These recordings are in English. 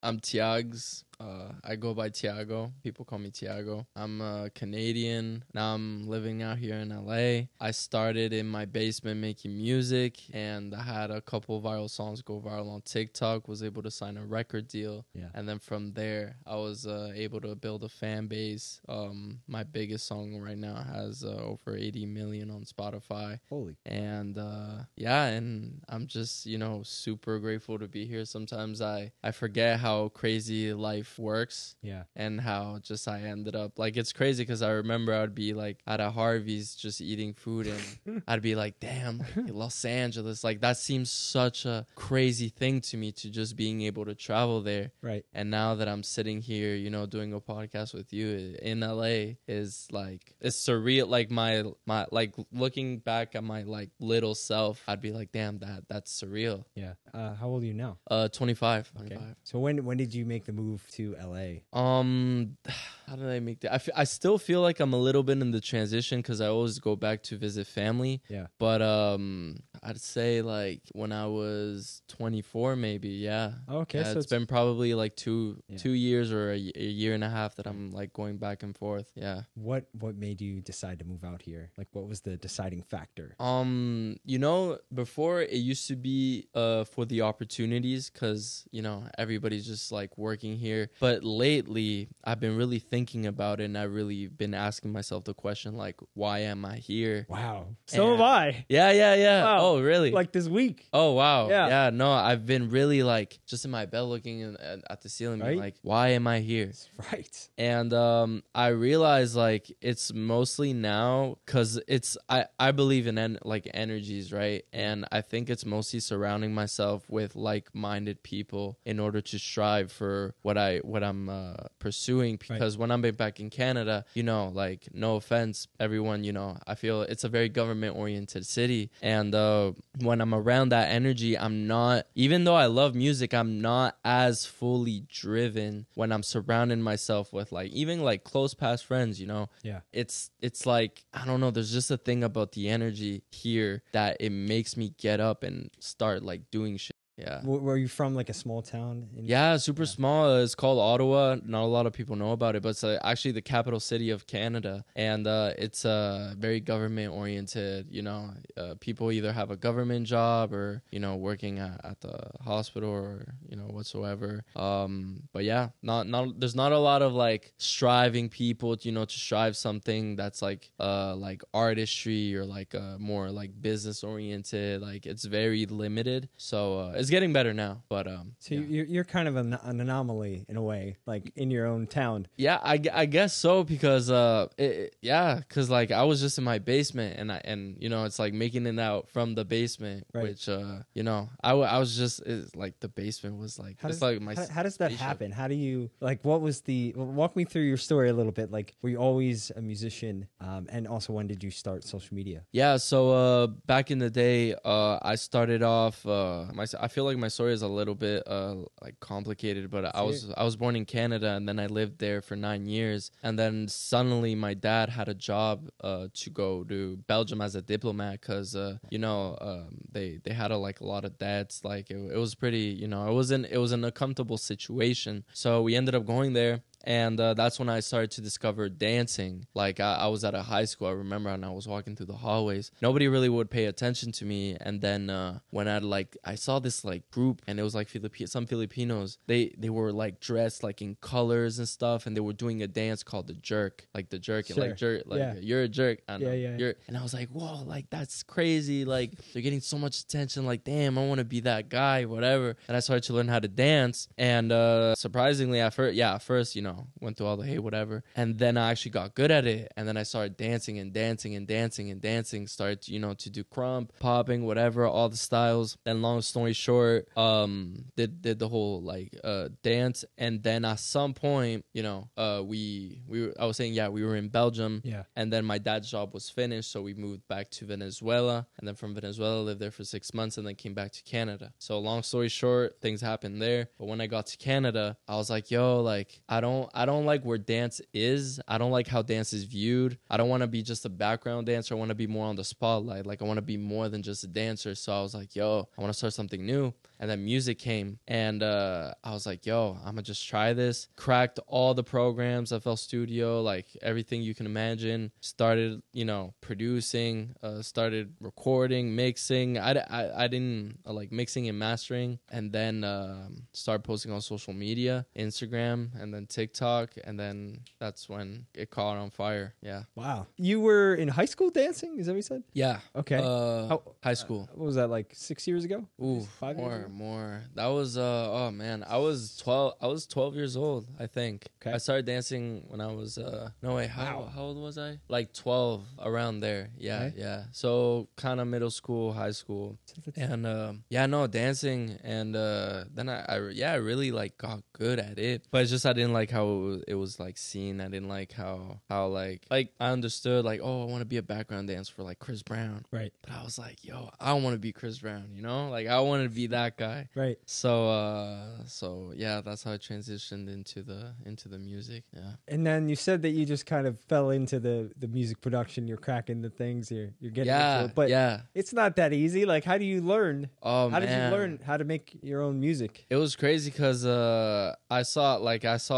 I'm TIAGZ. I go by Tiago. People call me Tiago. I'm a Canadian. Now I'm living out here in LA. I started in my basement making music, and I had a couple viral songs go viral on TikTok. Was able to sign a record deal, and then from there, I was able to build a fan base. My biggest song right now has over 80 million on Spotify. Holy! And and I'm just super grateful to be here. Sometimes I forget how crazy life works, and how just I ended up like, it's crazy because I remember I would be like at a Harvey's just eating food, and I'd be like, damn, like, Los Angeles, like that seems such a crazy thing to me, to just being able to travel there, right? And now that I'm sitting here, doing a podcast with you in LA is like, it's surreal. Like my like looking back at my like little self, I'd be like, damn, that's surreal. How old are you now? 25. Okay. So when did you make the move to LA? How did I make that? I still feel like I'm a little bit in the transition because I always go back to visit family. But I'd say like when I was 24, maybe. Okay. So it's been probably like two years or a year and a half that I'm like going back and forth. What made you decide to move out here? Like, what was the deciding factor? Before it used to be for the opportunities, because everybody's just like working here. But lately, I've been really thinking about it, and I've really been asking myself the question, like, why am I here? Wow. So have I. Yeah. Wow. Oh, really? Like this week. Oh, wow. Yeah. No, I've been really like just in my bed looking at the ceiling, right? Like, why am I here? Right. And I realize like it's mostly now because I believe in like energies, right? And I think it's mostly surrounding myself with like-minded people in order to strive for what I'm pursuing. Because when I'm back in Canada, like, no offense, everyone, I feel it's a very government-oriented city, and when I'm around that energy, I'm not, even though I love music, I'm not as fully driven when I'm surrounding myself with like even like close past friends. It's like, I don't know, there's just a thing about the energy here that it makes me get up and start like doing shit. Were you from like a small town? Super small. It's called Ottawa. Not a lot of people know about it, but it's actually the capital city of Canada, and it's very government oriented. People either have a government job or working at the hospital or whatsoever. But there's not a lot of like striving people, to strive something that's like artistry or like more like business oriented. Like, it's very limited. So it's getting better now, but so you're kind of an anomaly in a way, like in your own town. I guess so, because because like I was just in my basement, and it's like making it out from the basement, right. Which I was just, like the basement was like how does that happen? How do you like, what was walk me through your story a little bit. Like, were you always a musician, and also when did you start social media? So back in the day, I started off I feel like my story is a little bit like complicated, but I was born in Canada, and then I lived there for 9 years, and then suddenly my dad had a job to go to Belgium as a diplomat, because they had a lot of debts. Like, it was pretty, it was an uncomfortable situation, so we ended up going there. And that's when I started to discover dancing. Like, I was at a high school, I remember, and I was walking through the hallways. Nobody really would pay attention to me. And then when I saw this like group, and it was like some Filipinos. They were like dressed like in colors and stuff, and they were doing a dance called the jerk. Like the jerk, sure. You're a jerk. And I was like, whoa, like that's crazy. Like, they're getting so much attention. Like, damn, I want to be that guy, whatever. And I started to learn how to dance. And surprisingly, at first, went through all the hate, whatever. And then I actually got good at it. And then I started dancing and dancing and dancing and dancing. Started, to do crump, popping, whatever, all the styles. Then long story short, did the whole dance. And then at some point, I was saying, we were in Belgium. And then my dad's job was finished. So we moved back to Venezuela. And then from Venezuela, lived there for 6 months and then came back to Canada. So long story short, things happened there. But when I got to Canada, I was like, yo, like, I don't like where dance is. I don't like how dance is viewed. I don't want to be just a background dancer. I want to be more on the spotlight. Like, I want to be more than just a dancer. So I was like, yo, I want to start something new. And then music came, and I was like, yo, I'm gonna just try this. Cracked all the programs, FL Studio, like everything you can imagine. Started, you know, producing, started recording, mixing. I didn't like mixing and mastering, and then started posting on social media, Instagram, and then TikTok, and then that's when it caught on fire. Yeah. Wow. You were in high school dancing? Is that what you said? Yeah. Okay. High school. What was that, like 6 years ago? Ooh, 5 years ago? more. That was oh man, I was 12 years old, I think. Okay. I started dancing when I was no way, how old was I? Like 12, around there. Yeah, Okay. yeah. So kind of middle school, high school. And dancing, and then I really like got good at it. But it's just I didn't like how it was like seen. I didn't like how like I understood like, oh, I want to be a background dancer for like Chris Brown. Right. But I was like, yo, I want to be Chris Brown, you know? Like I want to be that guy. Right. So yeah, that's how I transitioned into the music. Yeah. And then you said that you just kind of fell into the music production. You're cracking the things. You're getting into it. But it's not that easy. Like, how do you learn? How did you learn how to make your own music? It was crazy because I saw,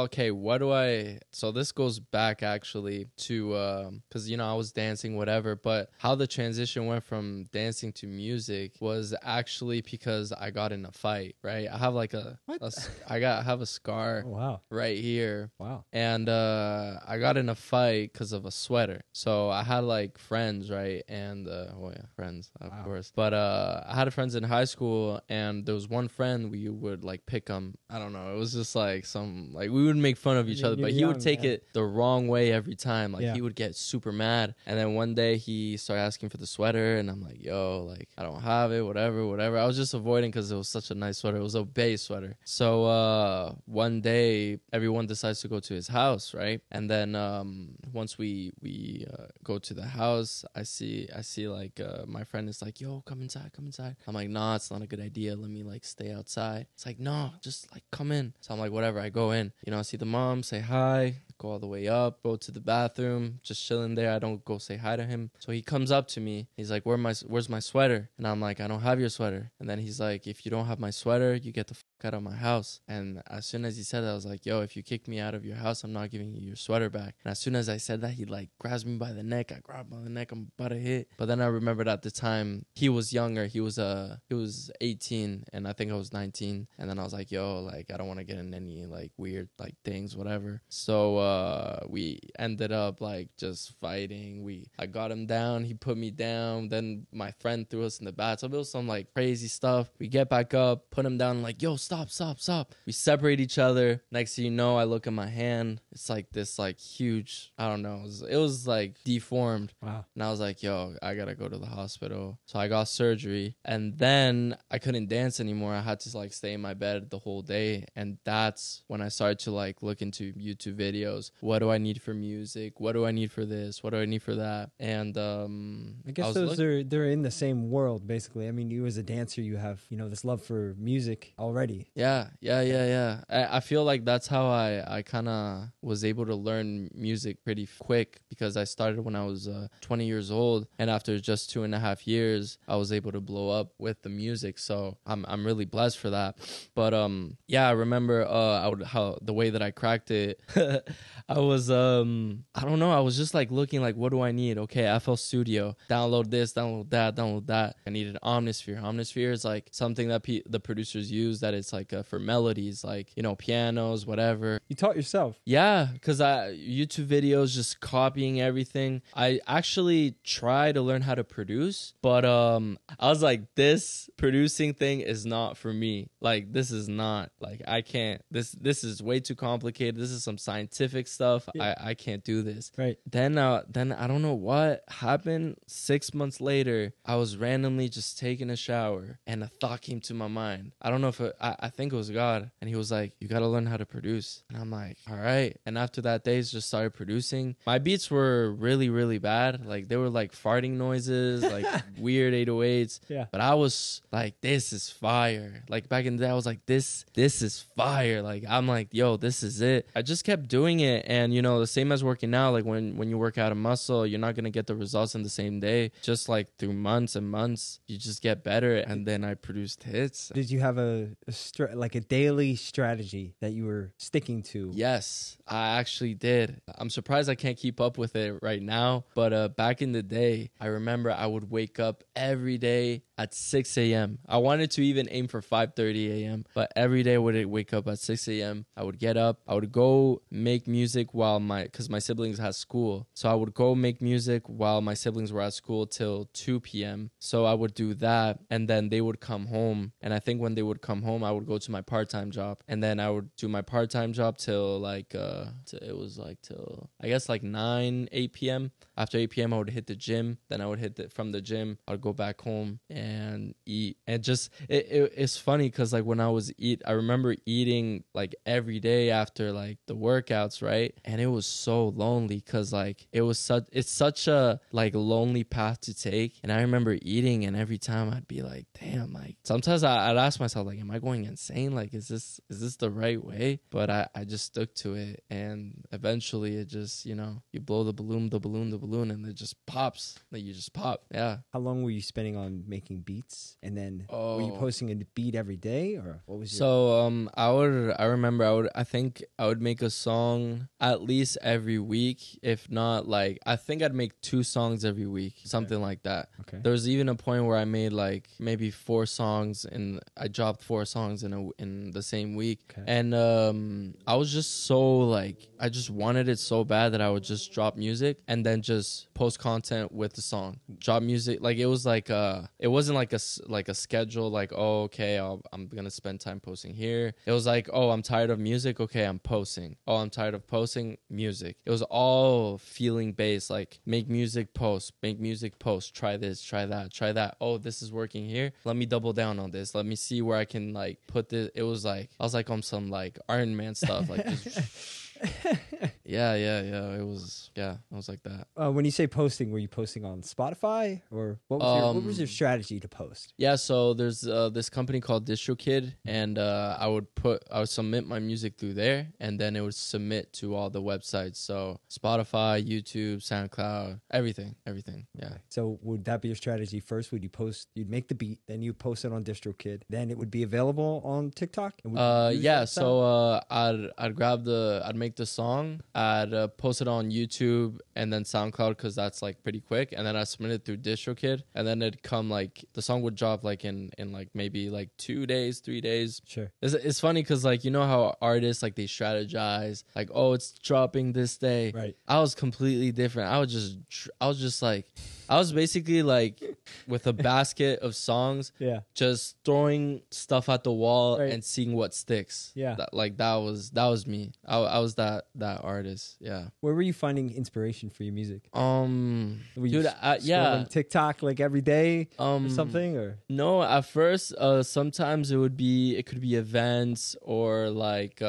okay, what do I... So this goes back actually to... Because, you know, I was dancing, whatever. But how the transition went from dancing to music was actually because I got in a fight, right? I have like I have a scar right here. Wow. And I got in a fight because of a sweater. So I had like friends, right? And friends, of course. But I had friends in high school, and there was one friend we would like pick him. I don't know. It was just like we would make fun of each other, but he would take it the wrong way every time. Like he would get super mad. And then one day he started asking for the sweater, and I'm like, yo, like I don't have it, whatever. I was just avoiding because it was such a nice sweater. It was a beige sweater. So one day everyone decides to go to his house, right? And then once we go to the house, I see like my friend is like, yo, come inside. I'm like, nah, it's not a good idea. Let me like stay outside. It's like, no, just like come in. So I'm like, whatever. I go in. You know, I see the mom, say hi, go all the way up, go to the bathroom, just chilling there. I don't go say hi to him. So he comes up to me. He's like, where's my sweater? And I'm like, I don't have your sweater. And then he's like, if you don't have my sweater, you get the out of my house. And as soon as he said that, I was like, yo, if you kick me out of your house, I'm not giving you your sweater back. And as soon as I said that, he like grabs me by the neck. I grab by the neck. I'm about to hit. But then I remembered at the time he was younger. He was 18, and I think I was 19. And then I was like, yo, like I don't want to get in any like weird like things, whatever. So we ended up like just fighting. I got him down. He put me down. Then my friend threw us in the bathtub. It was some like crazy stuff. We get back up, put him down, like, yo, stop. We separate each other. Next thing you know, I look at my hand. It's like this like huge, I don't know. It was like deformed. Wow. And I was like, yo, I gotta go to the hospital. So I got surgery, and then I couldn't dance anymore. I had to like stay in my bed the whole day. And that's when I started to like look into YouTube videos. What do I need for music? What do I need for this? What do I need for that? And I guess they're in the same world, basically. I mean, you as a dancer, you have, you know, this love for music already. Yeah. I feel like that's how I kind of was able to learn music pretty quick, because I started when I was 20 years old, and after just 2.5 years, I was able to blow up with the music. So I'm really blessed for that. But I remember how the way that I cracked it. I was I don't know. I was just like looking like, what do I need? Okay, FL Studio, download this, download that. I needed Omnisphere. Omnisphere is like something that the producers use that it's like for melodies, like, you know, pianos, whatever. You taught yourself? Yeah, because YouTube videos, just copying everything. I actually tried to learn how to produce, but I was like, this producing thing is not for me. Like, this is not, like, I can't. This is way too complicated. This is some scientific stuff. Yeah. I can't do this. Right. Then I don't know what happened. 6 months later, I was randomly just taking a shower, and a thought came to my mind. I don't know if I think it was God. And he was like, you got to learn how to produce. And I'm like, all right. And after that day, just started producing. My beats were really, really bad. Like they were like farting noises, like weird 808s. Yeah. But I was like, this is fire. Like back in the day, I was like, this is fire. Like I'm like, yo, this is it. I just kept doing it. And you know, the same as working out, like when you work out a muscle, you're not going to get the results in the same day. Just like through months and months, you just get better. And then I produced hits. Did you have a daily strategy that you were sticking to? Yes, I actually did. I'm surprised I can't keep up with it right now. But back in the day, I remember I would wake up every day at 6 a.m. I wanted to even aim for 5:30 a.m. But every day I would wake up at 6 a.m. I would get up. I would go make music because my siblings had school. So I would go make music while my siblings were at school till 2 p.m. So I would do that. And then they would come home. And I think when they would come home, I would go to my part-time job. And then I would do my part-time job till till I guess like 8 p.m. After 8 p.m. I would hit the gym. Then I would from the gym. I would go back home and eat. And just it's funny because like when I remember eating like every day after like the workouts, right? And it was so lonely because like it's such a like lonely path to take. And I remember eating, and every time I'd be like, damn, like sometimes I'd ask myself like, am I going insane? Like is this the right way? But I just stuck to it, and eventually it just, you know, you blow the balloon, and it just pops. Like you just pop. Yeah. How long were you spending on making beats? And then were you posting a beat every day, or what was your... I think I would make a song at least every week. If not, like I think I'd make 2 songs every week, something like that. Okay. There was even a point where I made like maybe 4 songs, and I dropped 4 songs in the same week. Okay. And I was just so like, I just wanted it so bad that I would just drop music and then just post content with the song. Drop music, like it was like it wasn't like a schedule, like, oh okay, I'm gonna spend time posting here. It was like, oh, I'm tired of music, okay, I'm posting. Oh, I'm tired of posting, music. It was all feeling based, like make music, post, try this, try that. Oh, this is working here, let me double down on this, let me see where I can like put this. It was like I was like on some like Iron Man stuff, like just yeah. It was like that. When you say posting, were you posting on Spotify, or what was your strategy to post? Yeah, so there's this company called DistroKid, and I would submit my music through there, and then it would submit to all the websites. So Spotify, YouTube, SoundCloud, everything. Yeah. Okay. So would that be your strategy? First, you'd make the beat, then you post it on DistroKid, then it would be available on TikTok? Yeah. So I'd make the song, I'd post it on YouTube and then SoundCloud, because that's like pretty quick, and then I submit it through DistroKid, and then it'd come like the song would drop like in like maybe like 2 days, 3 days. Sure. It's funny because like, you know how artists like they strategize, like, oh, it's dropping this day. Right. I was completely different. I was basically like with a basket of songs, yeah, just throwing stuff at the wall, right, and seeing what sticks. Yeah. That was me. I was that artist. Yeah. Where were you finding inspiration for your music? Were you scrolling TikTok like every day or something, or no? At first, sometimes it could be events or like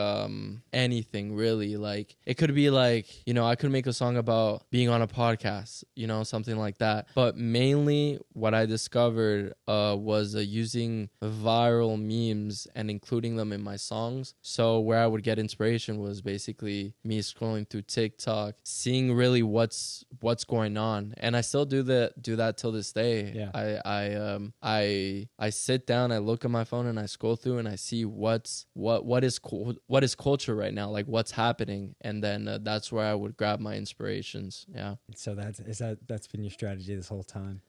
anything really. Like it could be like, you know, I could make a song about being on a podcast, you know, something like that. But mainly, what I discovered was using viral memes and including them in my songs. So where I would get inspiration was basically me scrolling through TikTok, seeing really what's going on, and I still do that till this day. Yeah. I sit down, I look at my phone, and I scroll through, and I see what is culture right now, like what's happening, and then that's where I would grab my inspirations. Yeah. So that's been your strategy this whole time?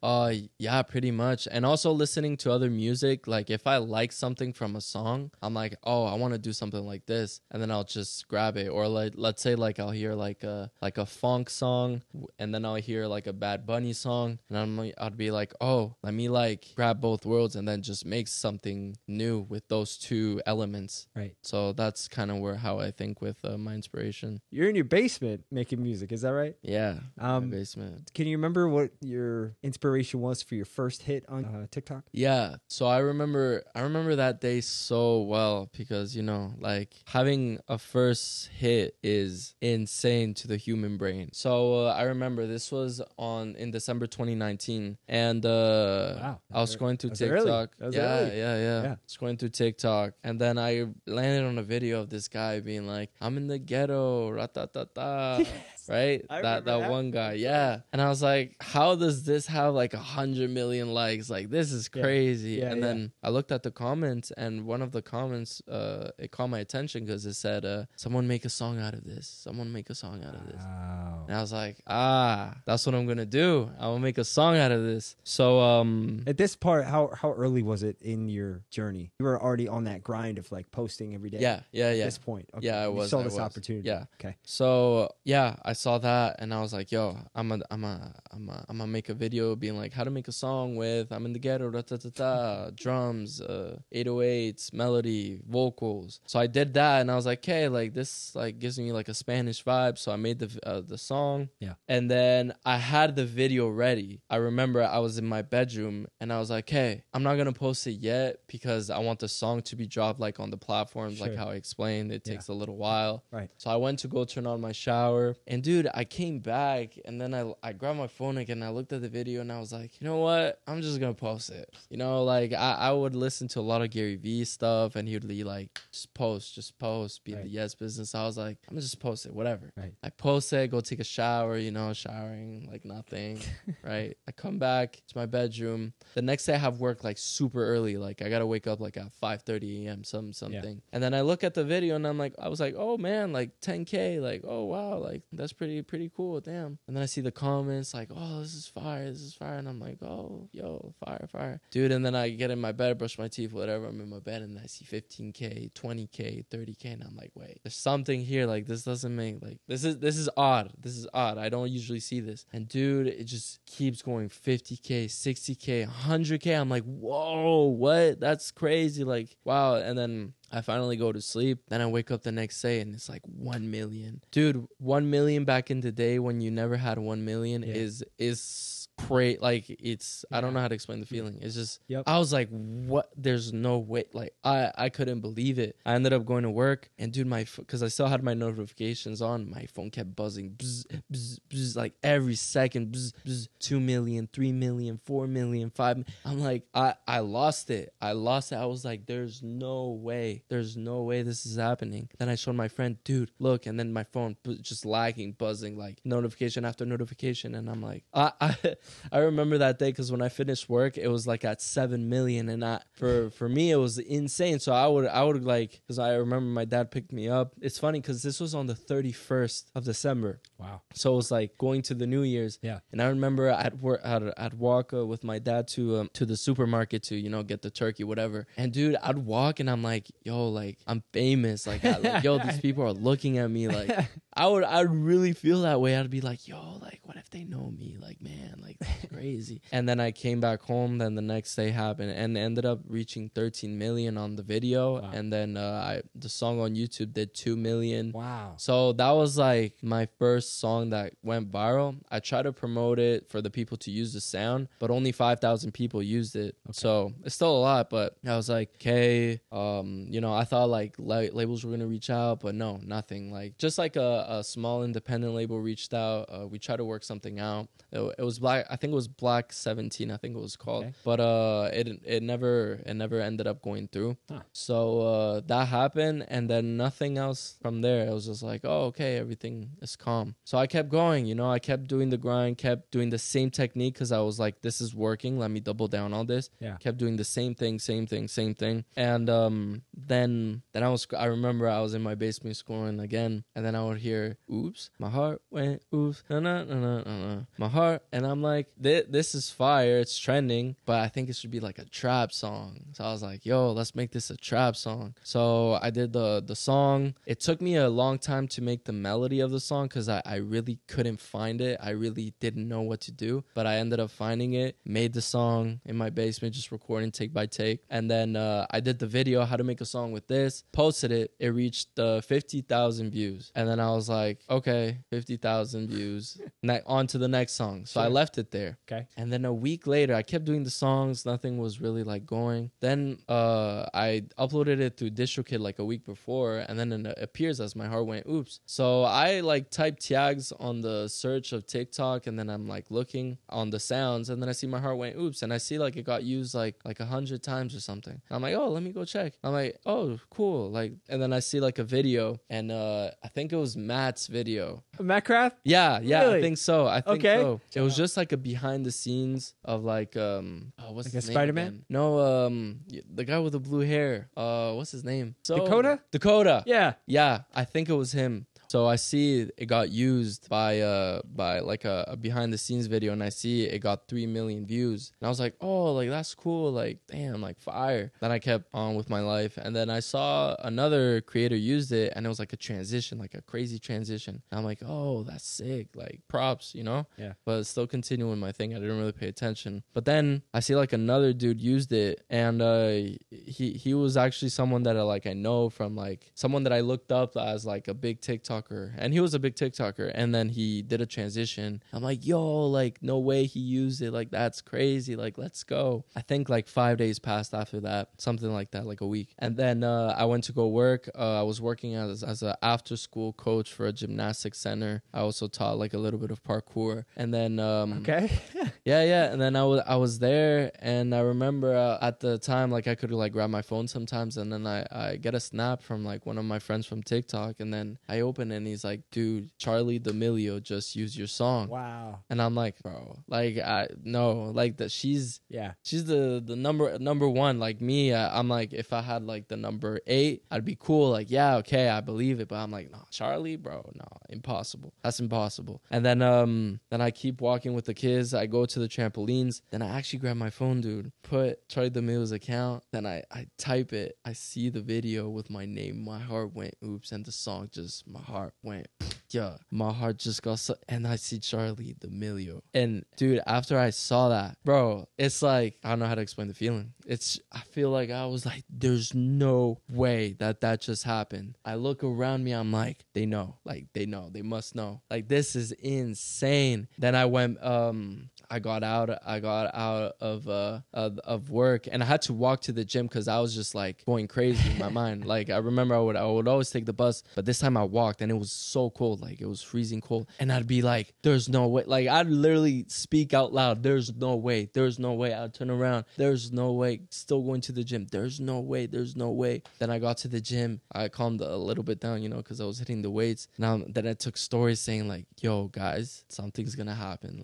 Yeah, pretty much. And also listening to other music. Like if I like something from a song, I'm like, oh, I want to do something like this, and then I'll just grab it. Or like, let's say like I'll hear like a funk song, and then I'll hear like a Bad Bunny song, and I'd be like, oh, let me like grab both worlds and then just make something new with those 2 elements. Right. So that's kind of how I think with my inspiration. You're in your basement making music, is that right? Yeah, my basement. Can you remember what your inspiration was for your first hit on TikTok? Yeah. So I remember that day so well because, you know, like having a first hit is insane to the human brain. So I remember this was in December 2019, and wow, I was scrolling through TikTok. Yeah. Scrolling through TikTok, and then I landed on a video of this guy being like, "I'm in the ghetto, ratatata." Right? That one guy. Yeah. And I was like, how does this have like 100 million likes? Like, this is crazy. And then I looked at the comments, and one of the comments, it caught my attention because it said, someone make a song out of this. Someone make a song out of this. Wow. And I was like, that's what I'm going to do. I will make a song out of this. So, at this part, how early was it in your journey? You were already on that grind of like posting every day. Yeah. At this point. Okay. Yeah, I was. You saw this opportunity. Yeah. Okay. So, yeah, I saw that and I was like, yo, I'm gonna make a video being like how to make a song with I'm in the ghetto, drums, 808s, melody, vocals. So I did that and I was like, okay, like this like gives me like a Spanish vibe. So I made the song. Yeah. And then I had the video ready. I remember I was in my bedroom and I was like, hey, I'm not gonna post it yet because I want the song to be dropped like on the platforms, like how I explained. It takes a little while. Right. So I went to go turn on my shower, and dude, I came back and then I grabbed my phone again and I looked at the video and I was like, you know what? I'm just gonna post it. You know, like I would listen to a lot of Gary Vee stuff and he would be like, just post, be in the yes business. I was like, I'm gonna just post it, whatever. Right. I post it, go take a shower, you know, showering like nothing. Right. I come back to my bedroom. The next day I have work like super early. Like I gotta wake up like at 5:30 a.m. something. Yeah. And then I look at the video and I was like, oh man, like 10K, like, oh wow, like that's pretty cool, damn. And then I see the comments like, oh, this is fire, and I'm like, oh, yo, fire, dude. And then I get in my bed, brush my teeth, whatever, I'm in my bed and I see 15K, 20K, 30K, and I'm like, wait, there's something here, like this doesn't make, like this is odd, I don't usually see this. And dude, it just keeps going, 50K, 60K, 100K. I'm like, whoa, what? That's crazy, like wow. And then I finally go to sleep. Then I wake up the next day and it's like 1 million. Dude, 1 million back in the day when you never had 1 million is great. Like it's, I don't know how to explain the feeling. It's just, I was like, what? There's no way. Like I couldn't believe it. I ended up going to work and dude, because I still had my notifications on, my phone kept buzzing, bzz, bzz, bzz, like every second, bzz, bzz, 2 million, 3 million, 4 million, 5 million. I'm like, I lost it. I was like, there's no way this is happening. Then I showed my friend, dude, look, and then my phone just lagging, buzzing, like notification after notification. And I'm like, I remember that day because when I finished work, it was like at 7 million, and for me it was insane. So I would like, because I remember my dad picked me up. It's funny because this was on the 31st of December. Wow. So it was like going to the New Year's. Yeah. And I remember I'd walk with my dad to the supermarket to, you know, get the turkey, whatever. And dude, I'd walk and I'm like, yo, like I'm famous. Like, yo, these people are looking at me. Like I'd really feel that way. I'd be like, yo, like what if they know me? Like, man, like that's crazy. And then I came back home. Then the next day happened and ended up reaching 13 million on the video. Wow. And then the song on YouTube did 2 million. Wow. So that was like my first song that went viral. I tried to promote it for the people to use the sound, but only 5,000 people used it. Okay. So it's still a lot, but I was like, okay, you know, I thought like labels were going to reach out, but no, nothing. Like just like a small independent label reached out. We tried to work something out. It was Black, I think it was Black 17, I think it was called. Okay. But it never ended up going through. Huh. So that happened, and then nothing else from there. It was just like, oh, okay, everything is calm. So I kept going, you know, I kept doing the grind, kept doing the same technique because I was like, this is working. Let me double down on this. Yeah. Kept doing the same thing. And then I remember I was in my basement scrolling again, and then I would hear, oops, my heart went, oops, my heart. And I'm like, this is fire. It's trending, but I think it should be like a trap song. So I was like, yo, let's make this a trap song. So I did the song. It took me a long time to make the melody of the song because I really couldn't find it. I really didn't know what to do, but I ended up finding it, made the song in my basement, just recording take by take. And then I did the video, how to make a song with this, posted it. It reached 50,000 views. And then I was was like, okay, 50,000 views. On to the next song. So I left it there. Okay. And then a week later, I kept doing the songs. Nothing was really like going. Then I uploaded it to DistroKid like a week before, and then it appears as My Heart Went Oops. So I like type TIAGZ on the search of TikTok, and then I'm like looking on the sounds, and then I see My Heart Went Oops, and I see like it got used like 100 times or something. I'm like, oh, let me go check. I'm like, oh, cool. Like, and then I see like a video, and I think it was Matt's video. Matt Craft? Yeah, really? I think so. So. It was just like a behind the scenes of like what's like his a name Spider-Man? again? No, the guy with the blue hair. What's his name? Dakota? Yeah, I think it was him. So I see it got used by like a behind the scenes video, and I see it got 3 million views. And I was like, oh, like that's cool. Like, damn, like fire. Then I kept on with my life. And then I saw another creator used it, and it was like a transition, like a crazy transition. And I'm like, oh, that's sick. Like props, you know? Yeah. But still continuing my thing. I didn't really pay attention. But then I see like another dude used it, and he was actually someone that I know from like someone that I looked up as like a big TikToker. And he was a big TikToker, and then he did a transition. I'm like, yo, like no way he used it. Like that's crazy. Like let's go. I think like 5 days passed after that, something like that, like a week. And then I went to go work. I was working as an after school coach for a gymnastics center. I also taught like a little bit of parkour. And then okay. yeah. And then I was there, and I remember at the time like I could like grab my phone sometimes, and then I get a snap from like one of my friends from TikTok, and then I open it, and he's like, dude, Charlie D'Amelio just used your song. Wow. And I'm like, bro, like no, like that she's the number one. Like me, I'm like, if I had like the number 8, I'd be cool. Like, yeah, okay, I believe it. But I'm like, no, Charlie, bro, no, impossible. That's impossible. And then I keep walking with the kids. I go to the trampolines. Then I actually grab my phone, dude, put Charlie D'Amelio's account. Then I type it. I see the video with my name. My heart went oops, and the song just, my heart went, yeah, my heart just got so, and I see Charlie D'Amelio. And dude, after I saw that, bro, it's like, I don't know how to explain the feeling. I feel like I was like, there's no way that just happened. I look around me, I'm like, they know, they must know. Like, this is insane. Then I went, I got out of work, and I had to walk to the gym because I was just like going crazy in my mind. Like, I remember I would always take the bus, but this time I walked, and it was so cold. Like, it was freezing cold, and I'd be like, there's no way. Like, I'd literally speak out loud, there's no way. I'd turn around, there's no way. Still going to the gym, there's no way. Then I got to the gym, I calmed a little bit down, you know, because I was hitting the weights. Now then I took stories saying like, yo guys, something's gonna happen.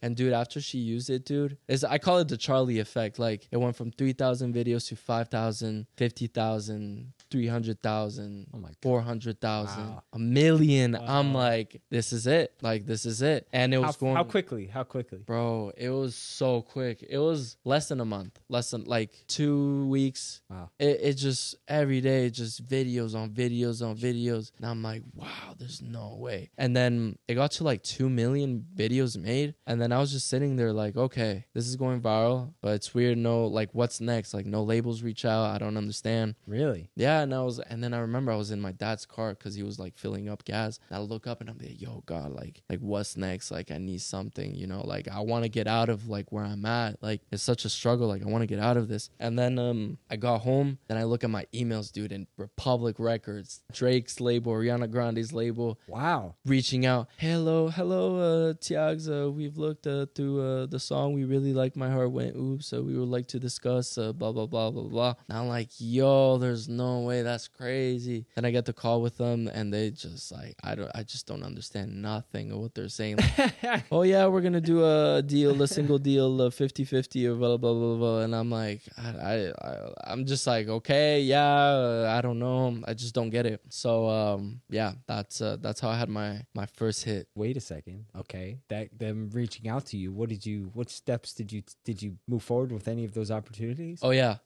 And dude, after she used it, dude, I call it the Charlie effect. Like, it went from 3,000 videos to 5,000, 50,000, 300,000, 400,000, wow, 1 million. Wow. I'm like, this is it. And it was how quickly, bro. It was so quick. It was less than a month, less than like 2 weeks. Wow. It just every day, just videos on videos. And I'm like, wow, there's no way. And then it got to like 2 million videos made. And then I was just sitting there like, okay, this is going viral, but it's weird. No, like, what's next? Like, no labels reach out. I don't understand. Really? Yeah. And then I remember I was in my dad's car because he was like filling up gas. And I look up and I'm like, yo, God, like what's next? Like, I need something, you know, like I want to get out of like where I'm at. Like, it's such a struggle. Like, I want to get out of this. And then I got home, then I look at my emails, dude, and Republic Records, Drake's label, Ariana Grande's label. Wow. Reaching out. Hello, TIAGZ. We've looked through the song. We really like My Heart Went Oops. So we would like to discuss blah, blah, blah, blah, blah. And I'm like, yo, there's no way. That's crazy. Then I get the call with them, and they just like, I just don't understand nothing of what they're saying. Like, oh yeah, we're gonna do a single deal, 50-50 or blah, blah, blah, blah. And I'm like, I'm just like, okay, yeah, I don't know. I just don't get it. So yeah, that's how I had my first hit. Wait a second. Okay. Them reaching out to you, what steps did you move forward with any of those opportunities? Oh yeah.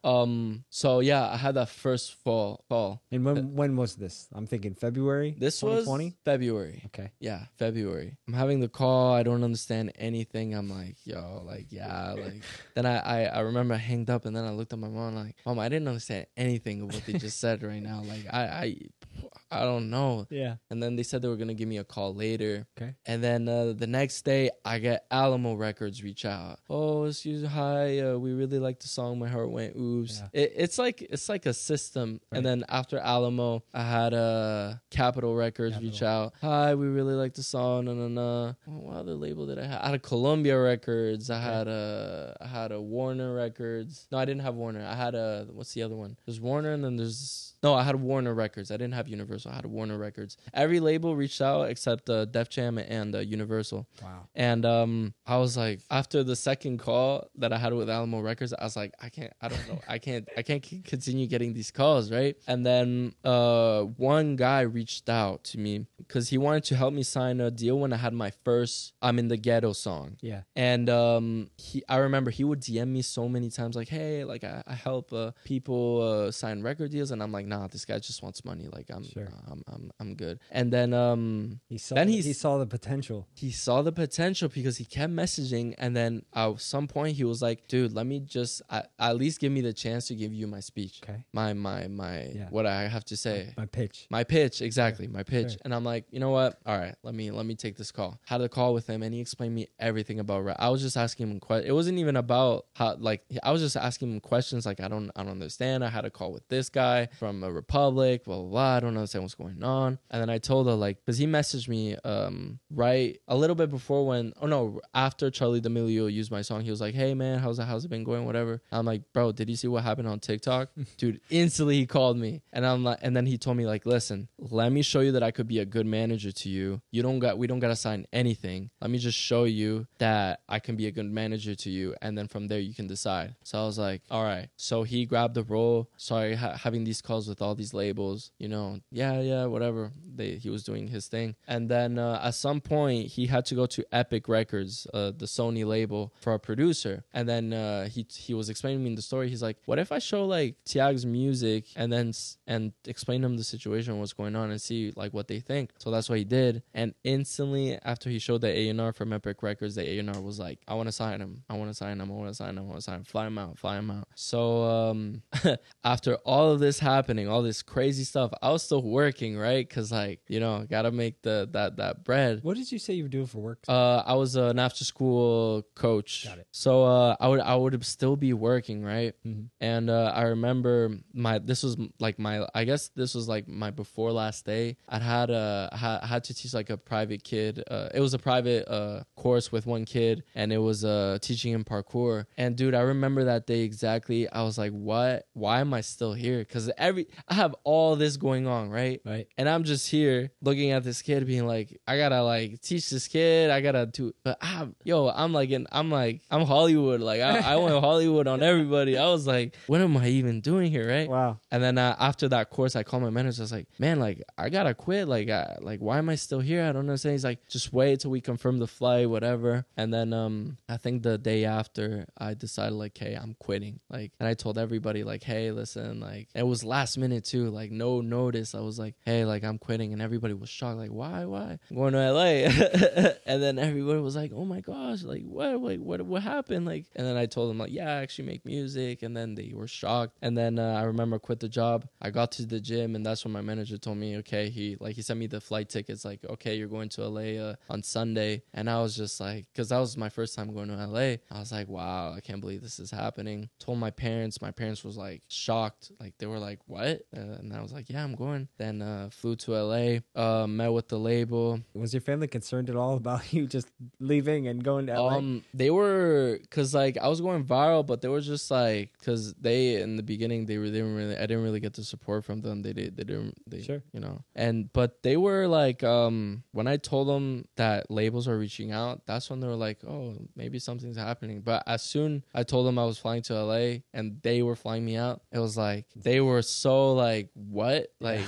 So yeah, I had that first fall. And when was this? I'm thinking February. This 2020? Was February. Okay. Yeah, February. I'm having the call. I don't understand anything. I'm like, yo, like, yeah, like. Then I remember I hanged up, and then I looked at my mom like, Mom, I didn't understand anything of what they just said right now. Like, I don't know. Yeah. And then they said they were going to give me a call later. Okay. And then the next day, I get Alamo Records reach out. Oh, excuse me, hi. We really like the song My Heart Went Oops. Yeah. It's like a system. Right. And then after Alamo, I had Capitol Records reach out. Hi, we really like the song. What other label did I have? I had a Columbia Records. I had a Warner Records. No, I didn't have Warner. I had what's the other one? There's Warner and then I had Warner Records. I didn't have Universal. I had Warner Records. Every label reached out except Def Jam and Universal. Wow. And I was like, after the second call that I had with Alamo Records, I was like, I can't continue getting these calls, right? And then one guy reached out to me because he wanted to help me sign a deal when I had my first I'm in the Ghetto song. Yeah. And I remember he would DM me so many times like, hey, like I help people sign record deals, and I'm like, nah, this guy just wants money. Like I'm good. And then he saw the potential. He saw the potential because he kept messaging, and then at some point he was like, dude, let me just at least give me the chance to give you my speech. Okay. My what I have to say. My pitch, exactly. Sure. My pitch. Sure. And I'm like, you know what? All right, let me take this call. Had a call with him, and he explained me everything about rap. I was just asking him questions. It wasn't even about how, like, I was just asking him questions like, I don't understand. I had a call with this guy from a Republic, blah, blah, blah. I don't understand what's going on. And then I told her, like, because he messaged me right a little bit before after Charlie D'Amelio used my song. He was like, hey, man, how's it been going, whatever. I'm like, bro, did you see what happened on TikTok? Dude, instantly he called me. And I'm like, and then he told me, like, listen, let me show you that I could be a good manager to you. We don't got to sign anything. Let me just show you that I can be a good manager to you. And then from there, you can decide. So I was like, all right. So he grabbed the role. Sorry, having these calls with all these labels, yeah, whatever. He was doing his thing. And then at some point, he had to go to Epic Records, the Sony label, for a producer. And then he was explaining me the story. He's like, what if I show like TIAGZ music and explain them the situation, what's going on, and see like what they think. So that's what he did. And instantly after he showed the A&R from Epic Records, the A&R was like, I want to sign him. Fly him out. So after all of this happening, all this crazy stuff, I was still working, right? Because like, gotta make that bread. What did you say you were doing for work? I was an after school coach. Got it. So I would still be working, right? Mm-hmm. And I remember this was like my before last day. I had to teach like a private kid. It was a private course with one kid, and it was teaching him parkour. And dude, I remember that day exactly. I was like, what? Why am I still here? Because I have all this going on, right? Right. And I'm just here looking at this kid, being like, I gotta like teach this kid. I gotta do. But I'm Hollywood. Like I went Hollywood on everybody. I was like, what am I even doing here, right? Wow. And then after that course, I called my manager. I was like, man, like I gotta quit. Like why am I still here? I don't understand. He's like, just wait till we confirm the flight, whatever. And then I think the day after, I decided like, hey, I'm quitting. Like, and I told everybody like, hey, listen, like it was last minute too, like no notice. I was like, hey, like I'm quitting, and everybody was shocked. Like, why? I'm going to LA. And then everybody was like, oh my gosh, like what happened? Like, and then I told them like, yeah, I actually make music. And then they were shocked. And then I remember I quit the job. I got to the gym, and that's when my manager told me, okay, he sent me the flight tickets. Like, okay, you're going to LA on Sunday. And I was just like, because that was my first time going to LA. I was like, wow, I can't believe this is happening. Told my parents. My parents was like shocked. Like they were like, what? And I was like, yeah, I'm going. Then flew to LA. Met with the label. Was your family concerned at all about you just leaving and going to LA? They were, cause like I was going viral, but they were just like, cause they in the beginning I didn't really get the support from them. They didn't sure. But they were like, when I told them that labels are reaching out, that's when they were like, oh, maybe something's happening. But as soon I told them I was flying to LA and they were flying me out, it was like they were so like, what? Like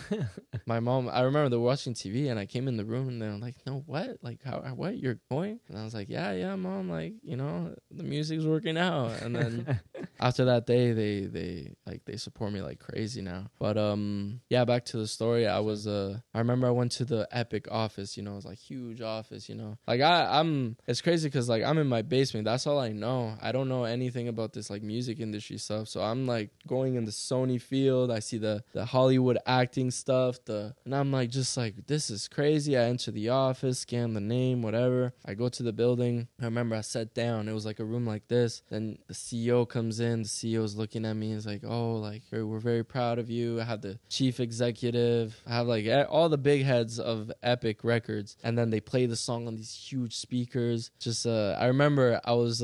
my mom, I remember they were watching TV and I came in the room and they were like, no, what? Like what? You're going? And I was like, yeah, mom. Like, the music's working out. And then after that day, they support me like crazy now. But yeah, back to the story. I remember I went to the Epic office. It was like huge office. Like I'm. It's crazy because like I'm in my basement. That's all I know. I don't know anything about this like music industry stuff. So I'm like going in the Sony field. I see the Hollywood acting stuff. stuff. And I'm like, just like, this is crazy. I enter the office, scan the name, whatever. I go to the building. I remember I sat down. It was like a room like this. Then the CEO comes in. The CEO's looking at me. He's like, oh, like, we're very proud of you. I have the chief executive. I have like all the big heads of Epic Records. And then they play the song on these huge speakers. Just, I remember I was,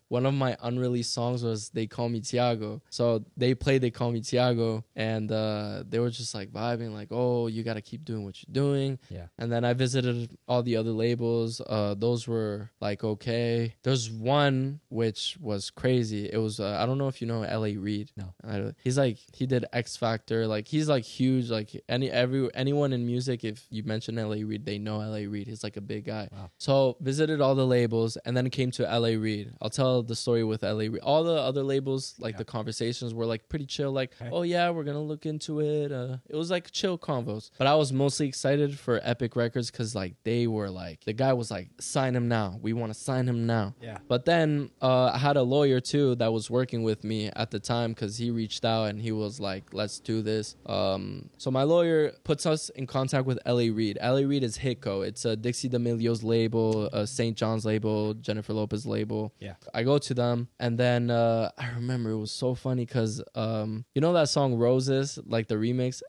one of my unreleased songs was They Call Me Tiago. So they played They Call Me Tiago. And they were just like vibing, like, oh, you got to keep doing what you're doing. Yeah. And then I visited all the other labels. Those were like, okay. There's one which was crazy. It was, I don't know if you know L.A. Reid. No. He's like, he did X Factor. Like, he's like huge. Like, anyone in music, if you mention L.A. Reid, they know L.A. Reid. He's like a big guy. Wow. So visited all the labels and then came to L.A. Reid. I'll tell the story with L.A. Reid. All the other labels, like the conversations were like pretty chill. Like, oh yeah, we're going to look into it. It was like chill convos. But I was mostly excited for Epic Records because like they were like, the guy was like, sign him now. We want to sign him now. Yeah. But then I had a lawyer too that was working with me at the time because he reached out and he was like, let's do this. So my lawyer puts us in contact with L.A. Reid. L.A. Reid is Hitco. It's a Dixie D'Amelio's label, St. John's label, Jennifer Lopez label. Yeah. I go to them and then I remember it was so funny because you know that song Roses, like the remix?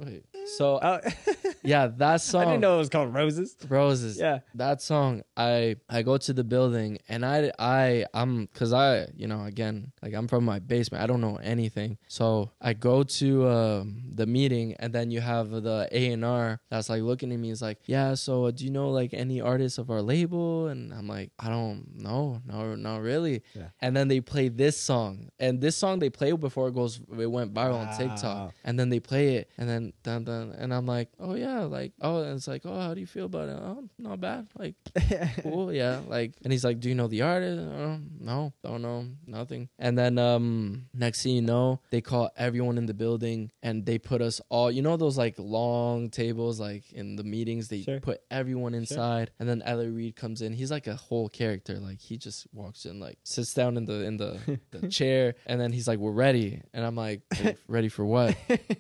Wait. So yeah, that song. I didn't know it was called Roses. Yeah. That song, I go to the building and I'm cause again, like I'm from my basement. I don't know anything. So I go to the meeting and then you have the A&R that's like looking at me. He's like, yeah, so do you know like any artists of our label? And I'm like, I don't know. No, not really. Yeah. And then they play this song. And this song they played before it went viral on TikTok. And then they play it and then dun, dun, and I'm like, oh yeah, like, oh, and it's like, oh, how do you feel about it? Oh, not bad, like, cool, yeah, like, and he's like, do you know the artist? Oh, no, don't know, nothing. And then next thing you know, they call everyone in the building and they put us all, you know those like long tables, like in the meetings, they put everyone inside, and then L.A. Reid comes in. He's like a whole character, like he just walks in, like sits down in the chair, and then he's like, we're ready, and I'm like, ready for what?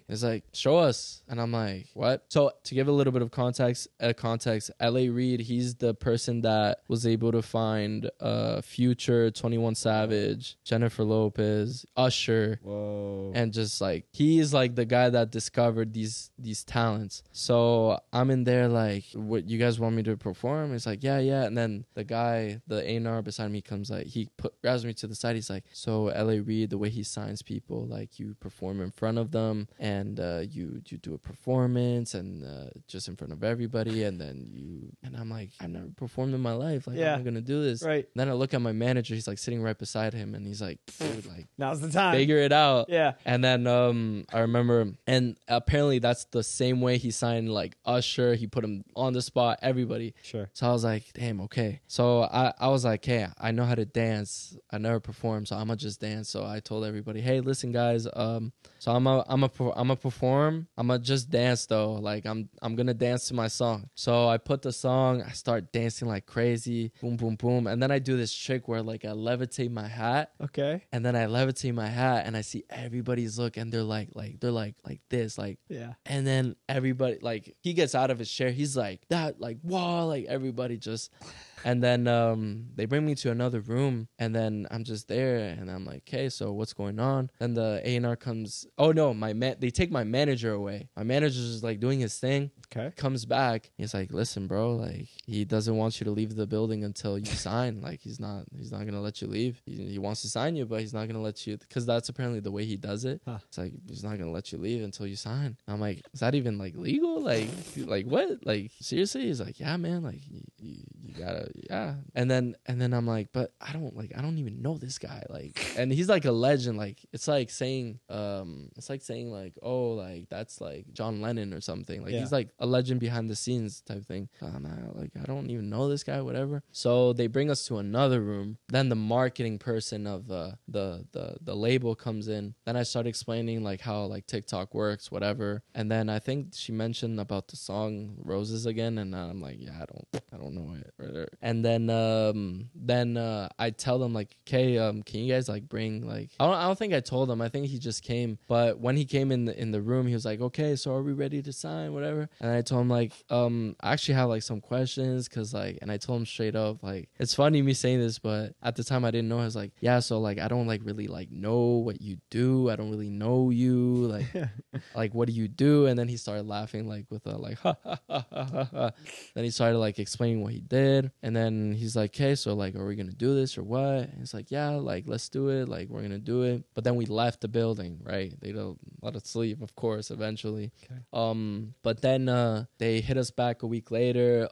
It's like, show us. And I'm like, what? So to give a little bit of context, L.A. Reid, he's the person that was able to find Future, 21 Savage, Jennifer Lopez, Usher. Whoa. And just like, he's like the guy that discovered these talents. So I'm in there like, what, you guys want me to perform? It's like, yeah. And then the guy, the A&R beside me comes like, grabs me to the side. He's like, so L.A. Reid, the way he signs people, like you perform in front of them and you do a performance and just in front of everybody, and I'm like, I've never performed in my life, like I'm gonna do this, right? And then I look at my manager, he's like sitting right beside him, and he's like, dude, like now's the time, figure it out. Yeah. And then I remember, and apparently that's the same way he signed like Usher. He put him on the spot, everybody. Sure. So I was like, damn, okay. So I was like, hey, I know how to dance. I never performed, so I'm gonna just dance. So I told everybody, hey, listen, guys, so I'm a perform. I'm gonna just dance though. Like I'm gonna dance to my song. So I put the song. I start dancing like crazy. Boom, boom, boom. And then I do this trick where like I levitate my hat. Okay. And then I levitate my hat, and I see everybody's look, and they're like this, like. Yeah. And then everybody, like, he gets out of his chair. He's like that, like, wow, like everybody just. And then they bring me to another room, and then I'm just there, and I'm like, okay, so what's going on? Then the A&R comes. Oh no, they take my manager away. My manager's just like doing his thing. Okay. Comes back. He's like, listen, bro, like he doesn't want you to leave the building until you sign. Like he's not gonna let you leave. He wants to sign you, but he's not gonna let you, because that's apparently the way he does it. Huh. It's like, he's not gonna let you leave until you sign. I'm like, is that even like legal? Like what? Like seriously? He's like, yeah, man. Like you gotta. Yeah. And then I'm like, but I don't even know this guy. Like, and he's like a legend. Like, it's like saying like, oh, like that's like John Lennon or something. Like he's like a legend behind the scenes type thing. Like I don't even know this guy, whatever. So they bring us to another room. Then the marketing person of the label comes in. Then I start explaining like how like TikTok works, whatever. And then I think she mentioned about the song Roses again, and I'm like, yeah, I don't know it. And then I tell them like, okay, can you guys like bring like, I don't think I told him. I think he just came. But when he came in the room, he was like, okay, so are we ready to sign, whatever? And I told him like, I actually have like some questions, cause like, and I told him straight up, like, it's funny me saying this, but at the time I didn't know. I was like, yeah, so like I don't like really like know what you do. I don't really know you. Like, like what do you do? And then he started laughing like with a like ha ha ha ha ha ha. Then he started like explaining what he did, and then he's like, okay, so like, are we gonna do this or what? And he's like, yeah, like let's do it. Like we're gonna do it. But then we left the building, right? They don't let us leave, of course, eventually. Okay. But then they hit us back a week later.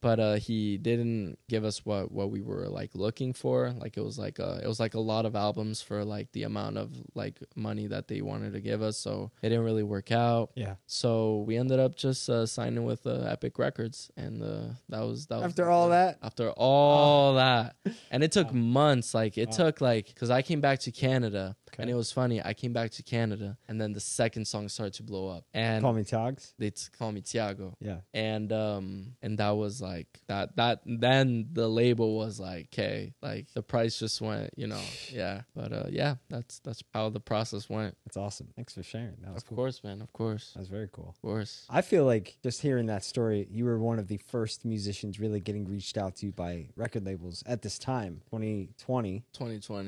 But he didn't give us what we were like looking for. Like it was like a lot of albums for like the amount of like money that they wanted to give us. So it didn't really work out. Yeah. So we ended up just signing with Epic Records, and that was after all that. After all that, and it took months. Like it took like, because I came back to Canada. Okay. And it was funny. I came back to Canada, and then the second song started to blow up. And Call Me TIAGZ. They call me Tiago. Yeah. And that was like that. Then the label was like, okay, like the price just went, you know, yeah. But yeah, that's how the process went. That's awesome. Thanks for sharing. That was cool. Of course, man. Of course. That's very cool. Of course. I feel like just hearing that story, you were one of the first musicians really getting reached out to by record labels at this time, 2020.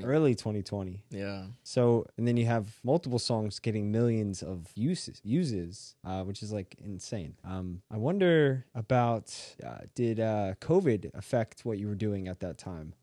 Early 2020. Yeah. So, and then you have multiple songs getting millions of uses, which is like insane. I wonder about, did COVID affect what you were doing at that time?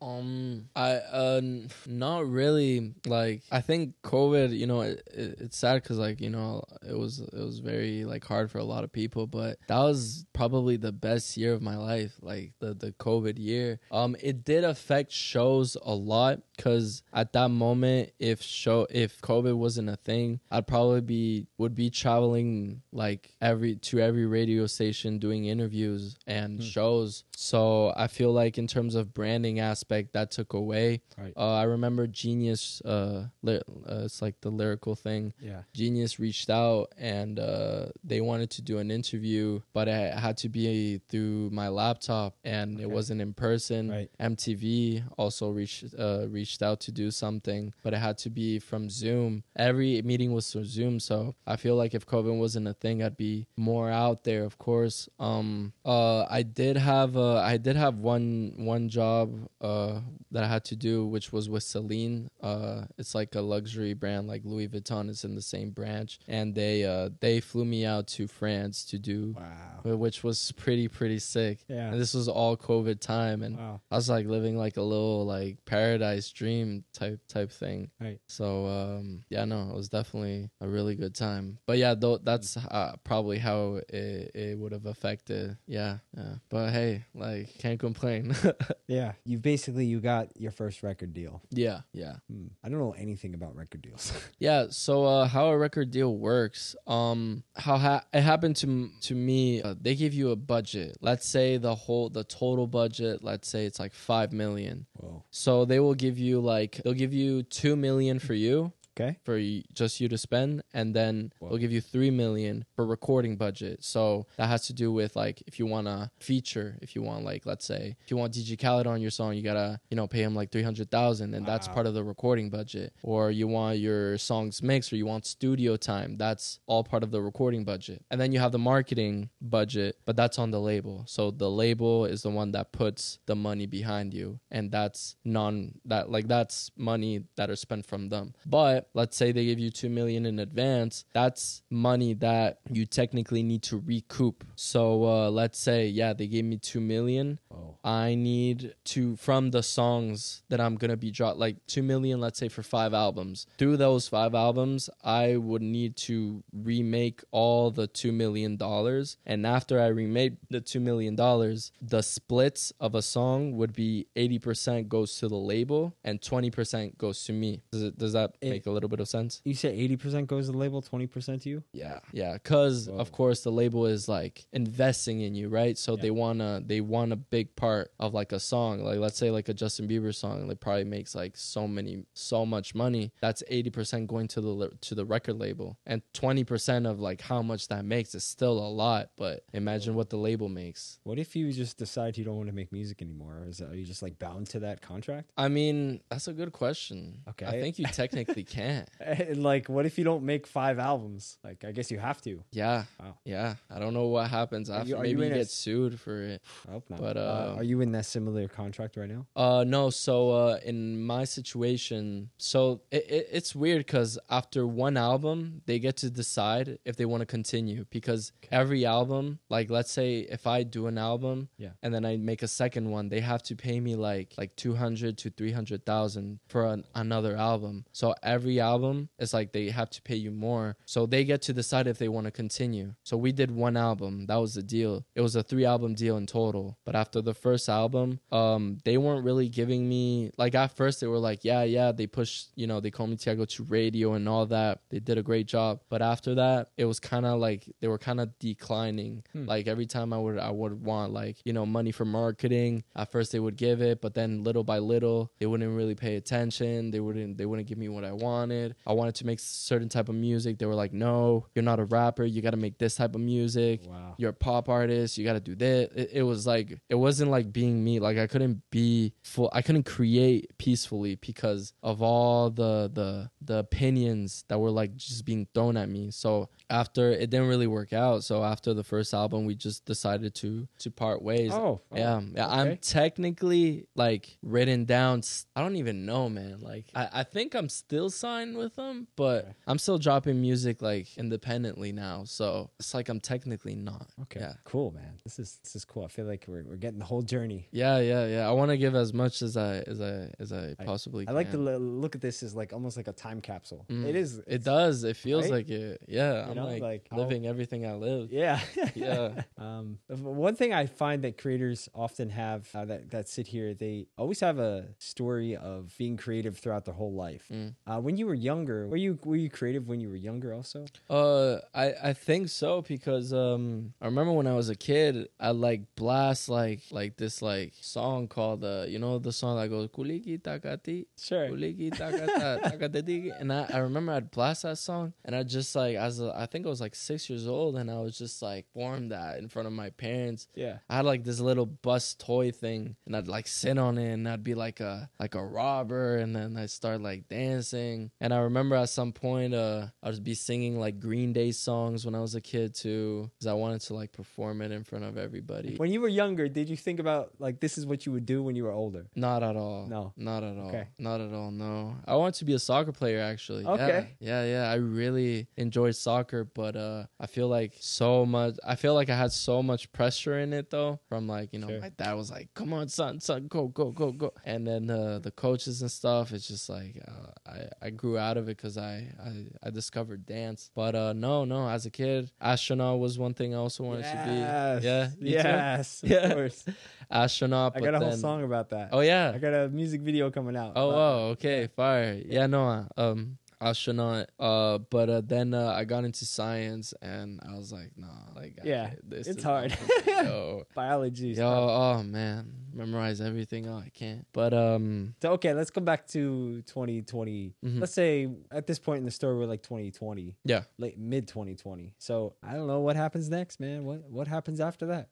Not really. Like, I think COVID, you know, it's sad because like, you know, it was very like hard for a lot of people, but that was probably the best year of my life, like the COVID year. It did affect shows a lot, because at that moment, if COVID wasn't a thing, I'd probably would be traveling like to every radio station doing interviews and shows. So I feel like in terms of branding aspect, that took away. Right. I remember Genius, it's like the lyrical thing. Yeah. Genius reached out, and they wanted to do an interview, but it had to be through my laptop, and it wasn't in person. Right. MTV also reached out to do something, but it had to be from Zoom. Every meeting was through Zoom, so I feel like if COVID wasn't a thing, I'd be more out there, of course. I did have one job that I had to do, which was with Celine. It's like a luxury brand, like Louis Vuitton is in the same branch, and they flew me out to France to do, which was pretty sick. Yeah. And this was all COVID time, and I was like living like a little like paradise dream type thing. Right. So yeah, no, it was definitely a really good time. But yeah, that's probably how it would have affected. Yeah. But hey, like, can't complain. Yeah, you got your first record deal. Yeah. I don't know anything about record deals. Yeah, so how a record deal works, it happened to me. They give you a budget. Let's say the total budget, let's say it's like $5 million. Whoa. So they will give you they'll give you $2 million for you. Okay. For just you to spend, and then they'll give you $3 million for recording budget. So that has to do with like if you want a feature, if you want like, let's say if you want DJ Khaled on your song, you gotta pay him like $300,000, and that's part of the recording budget. Or you want your songs mixed, or you want studio time, that's all part of the recording budget. And then you have the marketing budget, but that's on the label. So the label is the one that puts the money behind you, and that's money that are spent from them. But let's say they give you $2 million in advance. That's money that you technically need to recoup. So let's say, they gave me $2 million. Oh. I need to, from the songs that I'm going to be like $2 million, let's say for 5 albums. Through those 5 albums, I would need to remake all the $2 million. And after I remake the $2 million, the splits of a song would be 80% goes to the label and 20% goes to me. Does that make a little bit of sense? You said 80% goes to the label, 20% to you? Yeah. Yeah. Because, of course, the label is like investing in you, right? So they want a big part of like a song. Like, let's say like a Justin Bieber song, like probably makes like so much money. That's 80% going to the record label. And 20% of like how much that makes is still a lot. But imagine what the label makes. What if you just decide you don't want to make music anymore? Are you just like bound to that contract? I mean, that's a good question. Okay. I think you technically can't. And like, what if you don't make 5 albums? Like, I guess you have to. Yeah. Wow. Yeah. I don't know what happens after. Maybe you get sued for it. I hope not. But are you in that similar contract right now? No. So in my situation, so it's weird because after one album, they get to decide if they want to continue, because every album, like let's say if I do an album and then I make a second one, they have to pay me like 200 to 300,000 for another album. So every album is like they have to pay you more. So they get to decide if they want to continue. So we did one album. That was the deal. It was a 3-album deal in total. But after the first album, they weren't really giving me, like at first they were like, yeah, they pushed, they called me TIAGZ to radio and all that. They did a great job. But after that, it was kind of like they were kind of declining. Like every time I would want like, money for marketing. At first they would give it, but then little by little, they wouldn't really pay attention. They wouldn't give me what I wanted. I wanted to make certain type of music. They were like, no, you're not a rapper. You got to make this type of music. Wow. You're a pop artist. You got to do this. It was like, it wasn't like being me. Like I couldn't be full. I couldn't create peacefully because of all the opinions that were like just being thrown at me. So after, it didn't really work out. So after the first album, we just decided to part ways. Yeah. Okay. I'm technically like written down. I don't even know, man. Like I think I'm still signed with them, but I'm still dropping music like independently now. So it's like I'm technically not. Okay. Yeah. Cool, man. This is cool. I feel like we're getting the whole journey. Yeah. I want to give as much as I possibly can. I like to look at this as like almost like a time capsule. It is. It does. It feels right? like it. Yeah. I'm like living everything I live. Yeah. Yeah. One thing I find that creators often have that sit here, they always have a story of being creative throughout their whole life. When you were younger, were you creative when you were younger also? I think so, because I remember when I was a kid, I like blast like this like song called the song that goes kuliki takati, sure, kuliki takata takatati, and I remember I'd blast that song, and I just like I think I was like 6 years old, and I was just like formed that in front of my parents. Yeah, I had like this little bus toy thing, and I'd like sit on it, and I'd be like a robber, and then I'd start like dancing. And I remember at some point I'd just be singing like Green Day songs when I was a kid too, because I wanted to like perform it in front of everybody. When you were younger, did you think about like this is what you would do when you were older? Not at all. No, not at all. Okay. Not at all. No, I wanted to be a soccer player actually. Okay. Yeah. I really enjoyed soccer, but I feel like I had so much pressure in it though, from like Sure. my dad was like, "Come on, son, go," and then the coaches and stuff. It's just like I grew out of it because I discovered dance. But no, as a kid, astronaut was one thing I also wanted to be. Yeah, yes, too? Of course. Astronaut. I got a whole song about that. Oh yeah, I got a music video coming out. Oh, okay, fire. Yeah, no, astronaut. But then I got into science, and I was like, nah, like it's hard. Biology. Oh man, memorize everything. Oh, I can't. But So okay, let's go back to 2020. Let's say at this point in the story we're like 2020. Yeah, late mid 2020. So I don't know what happens next, man. What happens after that?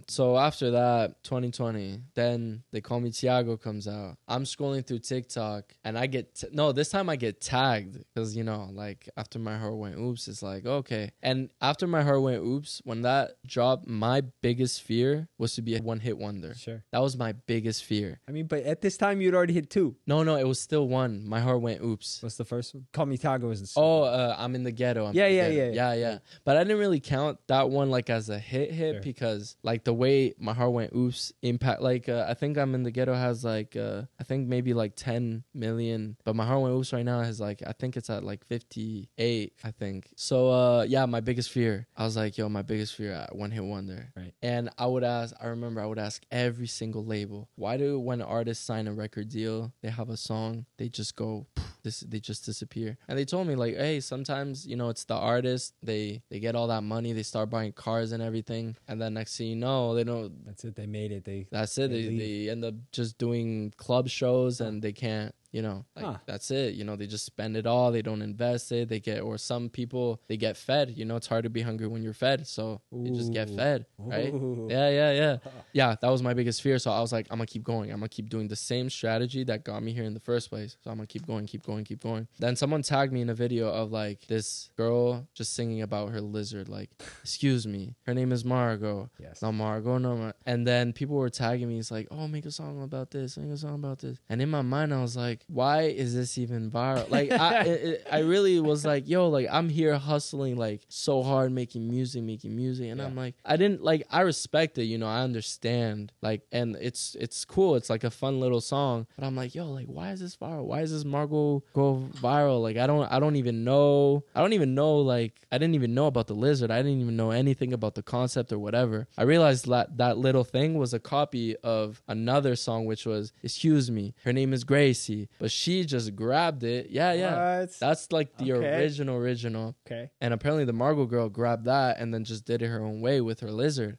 So after that, 2020, then They Call Me TIAGZ comes out. I'm scrolling through TikTok, and I get this time I get tagged, because like after My Heart Went Oops, it's like okay. And after My Heart Went Oops, when that dropped, my biggest fear was to be a one-hit wonder. Sure. That was my biggest fear. I mean, but at this time you'd already hit 2. No, it was still 1. My Heart Went Oops. What's the first one? Call Me TIAGZ was the second. I'm in the ghetto. Yeah. But I didn't really count that one like as a hit Sure. because like the way My Heart Went Oops impact, like I think I'm in the ghetto has like I think maybe like 10 million, but My Heart Went Oops right now has like, I think it's at like 58, I think. So yeah, my biggest fear, I was like, yo, my biggest fear, one hit wonder. Right. And I remember I would ask every single label. Why do when artists sign a record deal, they have a song, they just go, they just disappear? And they told me like, hey, sometimes, you know, it's the artist, they get all that money, they start buying cars and everything, and then next thing you know, they don't. That's it. They made it. They end up just doing club shows, and they can't. You know, like that's it. You know, they just spend it all. They don't invest it. They get, or some people, they get fed. You know, it's hard to be hungry when you're fed. So you just get fed, right? Yeah. Yeah, that was my biggest fear. So I was like, I'm going to keep going. I'm going to keep doing the same strategy that got me here in the first place. So I'm going to keep going. Then someone tagged me in a video of like this girl just singing about her lizard. Like, excuse me, her name is Margot. Yes. No, Margot, no. And then people were tagging me. It's like, oh, make a song about this. And in my mind, I was like, why is this even viral? Like, I really was like, yo, like, I'm here hustling like so hard, making music. And I'm like, I respect it, you know, I understand, like, and it's cool. It's like a fun little song, but I'm like, yo, like, why is this viral? Why is this Margot go viral? Like, I don't even know, like, I didn't even know about the lizard. I didn't even know anything about the concept or whatever. I realized that little thing was a copy of another song, which was, excuse me, her name is Gracie. But she just grabbed it. Yeah. What? That's like the original. Okay. And apparently the Margot girl grabbed that and then just did it her own way with her lizard.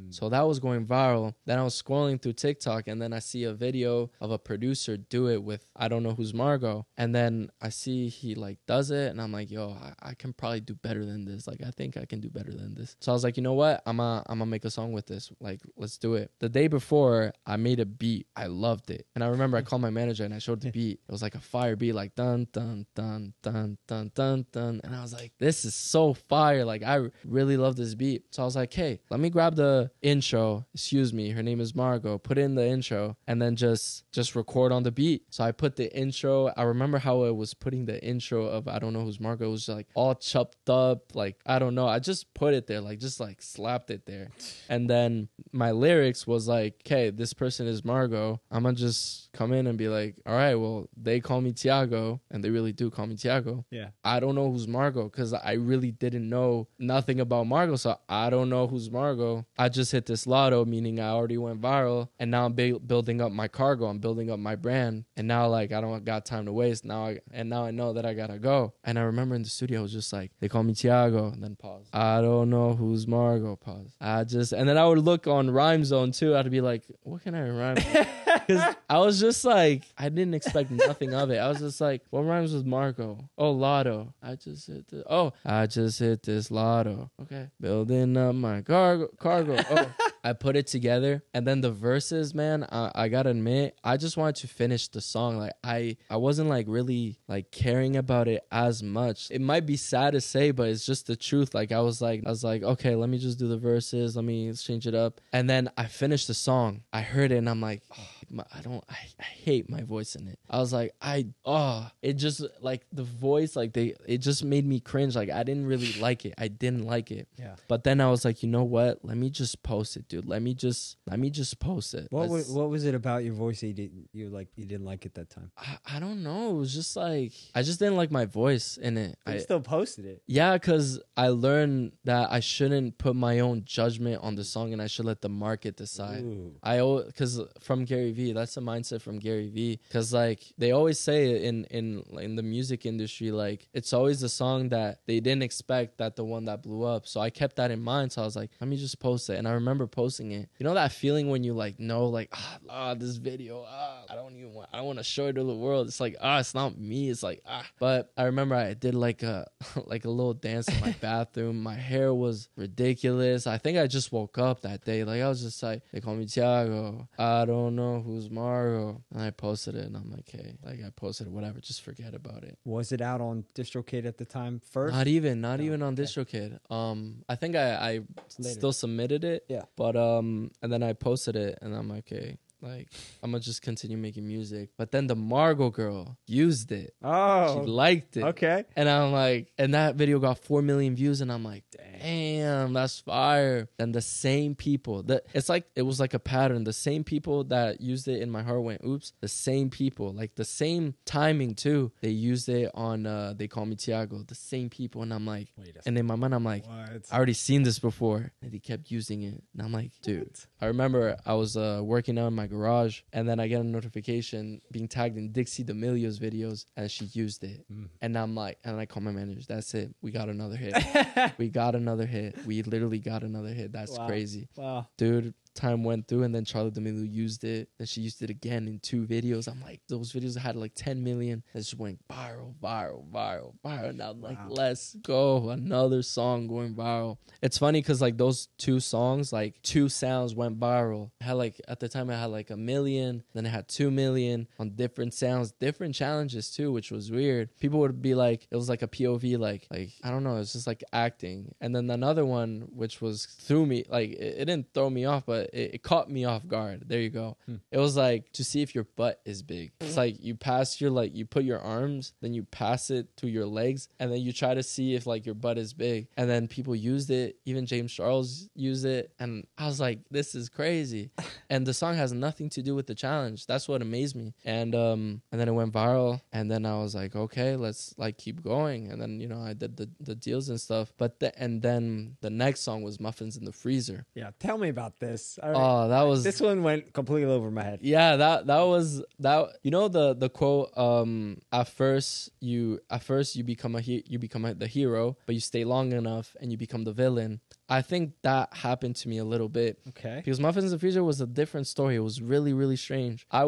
So that was going viral. Then I was scrolling through TikTok, and then I see a video of a producer do it with I don't know who's Margot. And then I see he like does it, and I'm like, yo, I can probably do better than this. Like, I think I can do better than this. So I was like, you know what? I'm gonna make a song with this. Like, let's do it. The day before, I made a beat. I loved it. And I remember I called my manager and I showed the beat. It was like a fire beat, like dun dun dun dun dun dun dun. And I was like, this is so fire. Like, I really love this beat. So I was like, hey, let me grab the intro. Excuse me, her name is Margot. Put in the intro and then just record on the beat. So I put the intro. I remember how I was putting the intro of I don't know who's Margot. It was like all chopped up. Like, I don't know. I just put it there, like just like slapped it there. And then my lyrics was like, okay, this person is Margot. I'm gonna just come in and be like, all right, well, they call me Tiago, and they really do call me Tiago. Yeah. I don't know who's Margot because I really didn't know nothing about Margot. So I don't know who's Margot. I just hit this lotto, meaning I already went viral, and now I'm building up my cargo. I'm building up my brand, and now like I don't got time to waste. Now I know that I gotta go. And I remember in the studio, I was just like, they call me Tiago, and then pause. I don't know who's Margot. Pause. And then I would look on Rhyme Zone too. I'd be like, what can I rhyme? Because I was just like, I didn't expect nothing of it. I was just like, what rhymes with Marco? Oh, lotto. I just hit this lotto. Okay. Building up my cargo. Oh, I put it together. And then the verses, man, I gotta admit, I just wanted to finish the song. Like, I wasn't like really like caring about it as much. It might be sad to say, but it's just the truth. Like, I was like, okay, let me just do the verses. Let me change it up. And then I finished the song. I heard it and I'm like, oh, I hate my voice in it. I was like, it just like the voice, like it just made me cringe. Like, I didn't really like it. I didn't like it. Yeah. But then I was like, you know what? Let me just post it, dude. Let me just post it. What was it about your voice that you didn't like at that time? I don't know. It was just like, I just didn't like my voice in it. I still posted it. Yeah, because I learned that I shouldn't put my own judgment on the song and I should let the market decide. Because from Gary Vee, that's a mindset from Gary Vee. Because like they always say in the music industry, like it's always the song that they didn't expect that the one that blew up. So I kept that in mind. So I was like, let me just post it. And I remember posting it. You know that feeling when you like know like this video, I don't want to show it to the world. It's like it's not me. It's like But I remember I did like a like a little dance in my bathroom. My hair was ridiculous. I think I just woke up that day. Like I was just like, they call me Tiago. I don't know who's Margo. And I posted it and I'm like, hey, like I posted it, whatever, just forget about it. Was it out on DistroKid at the time first? Not even on DistroKid. I think I still submitted it. Yeah. But and then I posted it and I'm like, okay, Like, I'm gonna just continue making music. But then the Margot girl used it. Oh, she liked it. Okay. And I'm like, and that video got 4 million views, and I'm like, damn, that's fire. And the same people that it's like it was like a pattern. The same people that used it in My Heart Went Oops, the same people, like the same timing too. They used it on They Call Me Tiago, the same people. And I'm like, and in my mind, I'm like, what? I already seen this before. And he kept using it. And I'm like, dude, I remember I was working out in my garage, and then I get a notification being tagged in Dixie D'Amelio's videos, and she used it. And I'm like, and I call my managers, that's it. We got another hit. We got another hit. We literally got another hit. That's crazy. Wow. Dude, time went through, and then Charlie D'Amelio used it. Then she used it again in 2 videos. I'm like, those videos had like 10 million. It just went viral. Now I'm like, let's go. Another song going viral. It's funny because like those 2 songs, like 2 sounds went viral. I had like, at the time I had like 1 million, then I had 2 million on different sounds, different challenges too, which was weird. People would be like, it was like a POV, like I don't know, it's just like acting. And then another one, which was threw me, like it didn't throw me off, but it caught me off guard. There you go. It was like to see if your butt is big. It's like you pass your, like you put your arms, then you pass it to your legs, and then you try to see if like your butt is big. And then people used it. Even James Charles used it. And I was like, this is crazy. And the song has nothing to do with the challenge. That's what amazed me. And then it went viral. And then I was like, okay, let's like keep going. And then, you know, I did the deals and stuff. And then the next song was Muffins in the Freezer. Yeah, tell me about this. Oh, that was, this one went completely over my head. Yeah, that was that. You know the quote. At first you become the hero, but you stay long enough and you become the villain. I think that happened to me a little bit. Okay. Because Muffins in the Freezer was a different story. It was really, really strange. I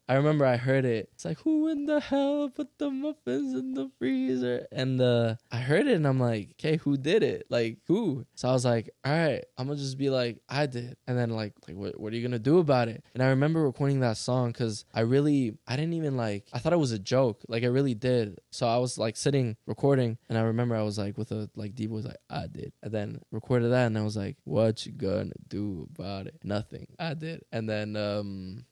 remember I heard it. It's like, who in the hell put the muffins in the freezer? And I heard it and I'm like, okay, who did it? Like, who? So I was like, all right, I'm gonna just be like, I did. And then like what are you gonna do about it? And I remember recording that song because I didn't even like, I thought it was a joke. Like I really did. So I was like sitting recording, and I remember I was like with a like deep was like, I did. And then recorded that, and I was like, what you gonna do about it? Nothing. I did. And then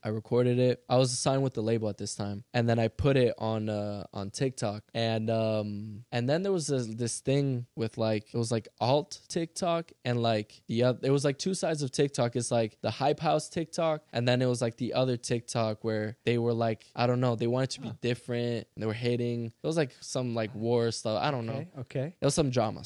I recorded it. I was signed with the label at this time, and then I put it on TikTok, and then there was this thing with like, it was like alt TikTok, and like there was like 2 sides of TikTok. It's like the hype house TikTok, and then it was like the other TikTok where they were like, I don't know, they wanted to be different. They were hating. It was like some like war stuff. I don't know. Okay. It was some drama.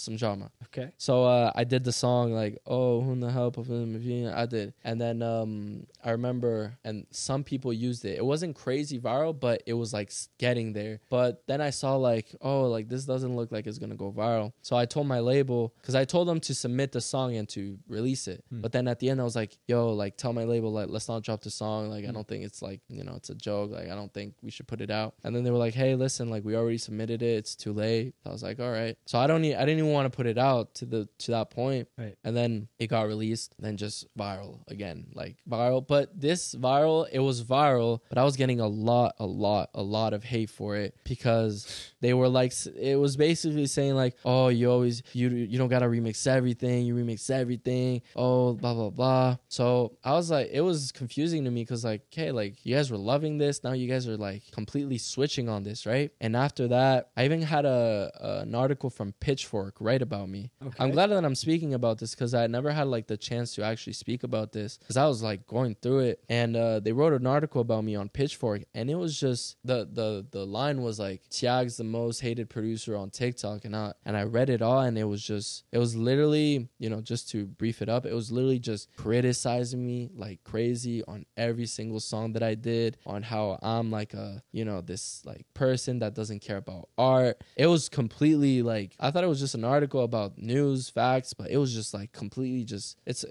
Okay. So I did the song like, oh, who in the hell of him? I did. And then I remember, and some people used it. It wasn't crazy viral, but it was like getting there. But then I saw like, oh, like this doesn't look like it's gonna go viral. So I told my label, because I told them to submit the song and to release it. But then at the end I was like, yo, like tell my label, like let's not drop the song. Like I don't think it's like, you know, it's a joke. Like I don't think we should put it out. And then they were like, hey, listen, like we already submitted it. It's too late. I was like, all right. So I didn't even want to put it out to that point. Right. And then it got released, then just viral again, like viral. But this viral, it was viral, but I was getting a lot of hate for it, because they were like, it was basically saying like, oh, you don't gotta remix everything, you remix everything, oh, blah blah blah. So I was like, it was confusing to me, because like, okay, like you guys were loving this, now you guys are like completely switching on this, right? And after that, I even had an article from Pitchfork write about me. Okay. I'm glad that I'm speaking about this, because I never had like the chance to actually speak about this, because I was like going through it. And they wrote an article about me on Pitchfork, and it was just the line was like, TIAGZ, the most hated producer on TikTok. And I read it all, and it was literally, you know, just to brief it up, it was literally just criticizing me like crazy on every single song that I did, on how I'm like a, you know, this like person that doesn't care about art. It was completely like, I thought it was just an article about news, facts, but it was just like completely just, it's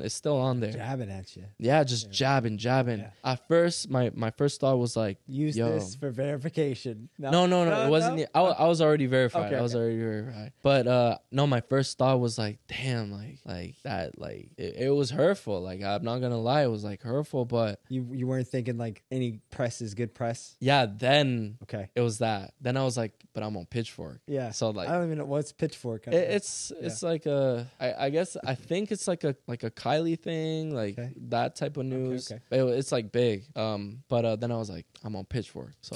still on there. Jabbing at you. Yeah, just jabbing. Yeah. At first, my first thought was like, use this for verification. No, it wasn't. I was already verified. Okay, I was already verified. But no, my first thought was like, damn, like that, like it was hurtful. Like I'm not gonna lie, it was like hurtful. But you weren't thinking like any press is good press. Yeah, then okay, it was that. Then I was like, but I'm on Pitchfork. Yeah. So like, I don't even know what's Pitchfork. It's like I guess I think it's like a Kylie thing, like that type of news. It's like big. But then I was like, I'm on Pitchfork, so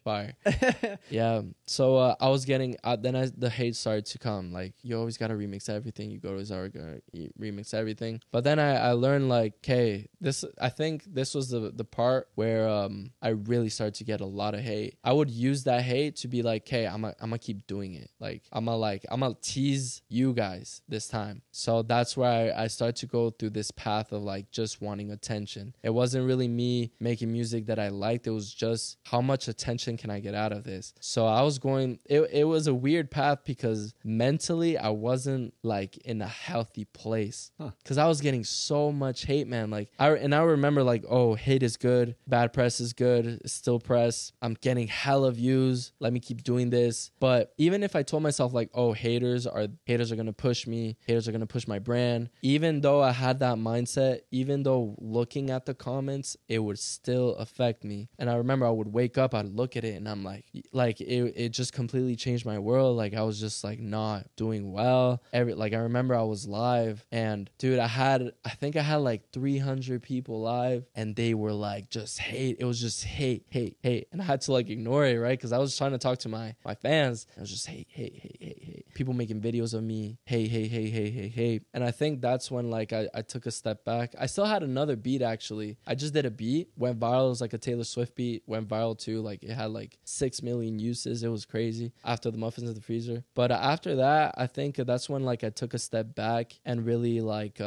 fire. Yeah. So I was getting the hate started to come. Like, you always gotta remix everything. You go to Zara, remix everything. But then I learned like, okay, I think this was the part where I really started to get a lot of hate. I would use that hate to be like, hey, I'm gonna keep doing it. Like, I'm gonna tease you guys this time. So that's where I started to go through this path of like just wanting attention. It wasn't really me making music that I liked. It was just how much attention can I get out of this. So I was going, it was a weird path because mentally I wasn't like in a healthy place because I was getting so much hate, man. Like I remember like, oh, hate is good, bad press is good, still press. I'm getting hella views. Let me keep doing this. But even if I told myself like, oh, haters are gonna push me, haters are gonna push my brand. Even though I had that mindset, even though looking at the comments, it would still affect me. And I remember I would wake up, I'd look at it, and I'm like it just completely changed my world. Like I was just like not doing well. I remember I was live, and dude, I think I had like 300 people live, and they were like just hate. It was just hate, and I had to like ignore it, right? Because I was trying to talk to my fans. It was just hate. People making videos of me, hate. And I think that's when like I took a step back. I still had another beat actually. I just did a beat, went viral. It was like a Taylor Swift beat, went viral too. Like it had like 6 million uses. It was crazy after the muffins in the freezer. But after that, I think that's when like I took a step back and really like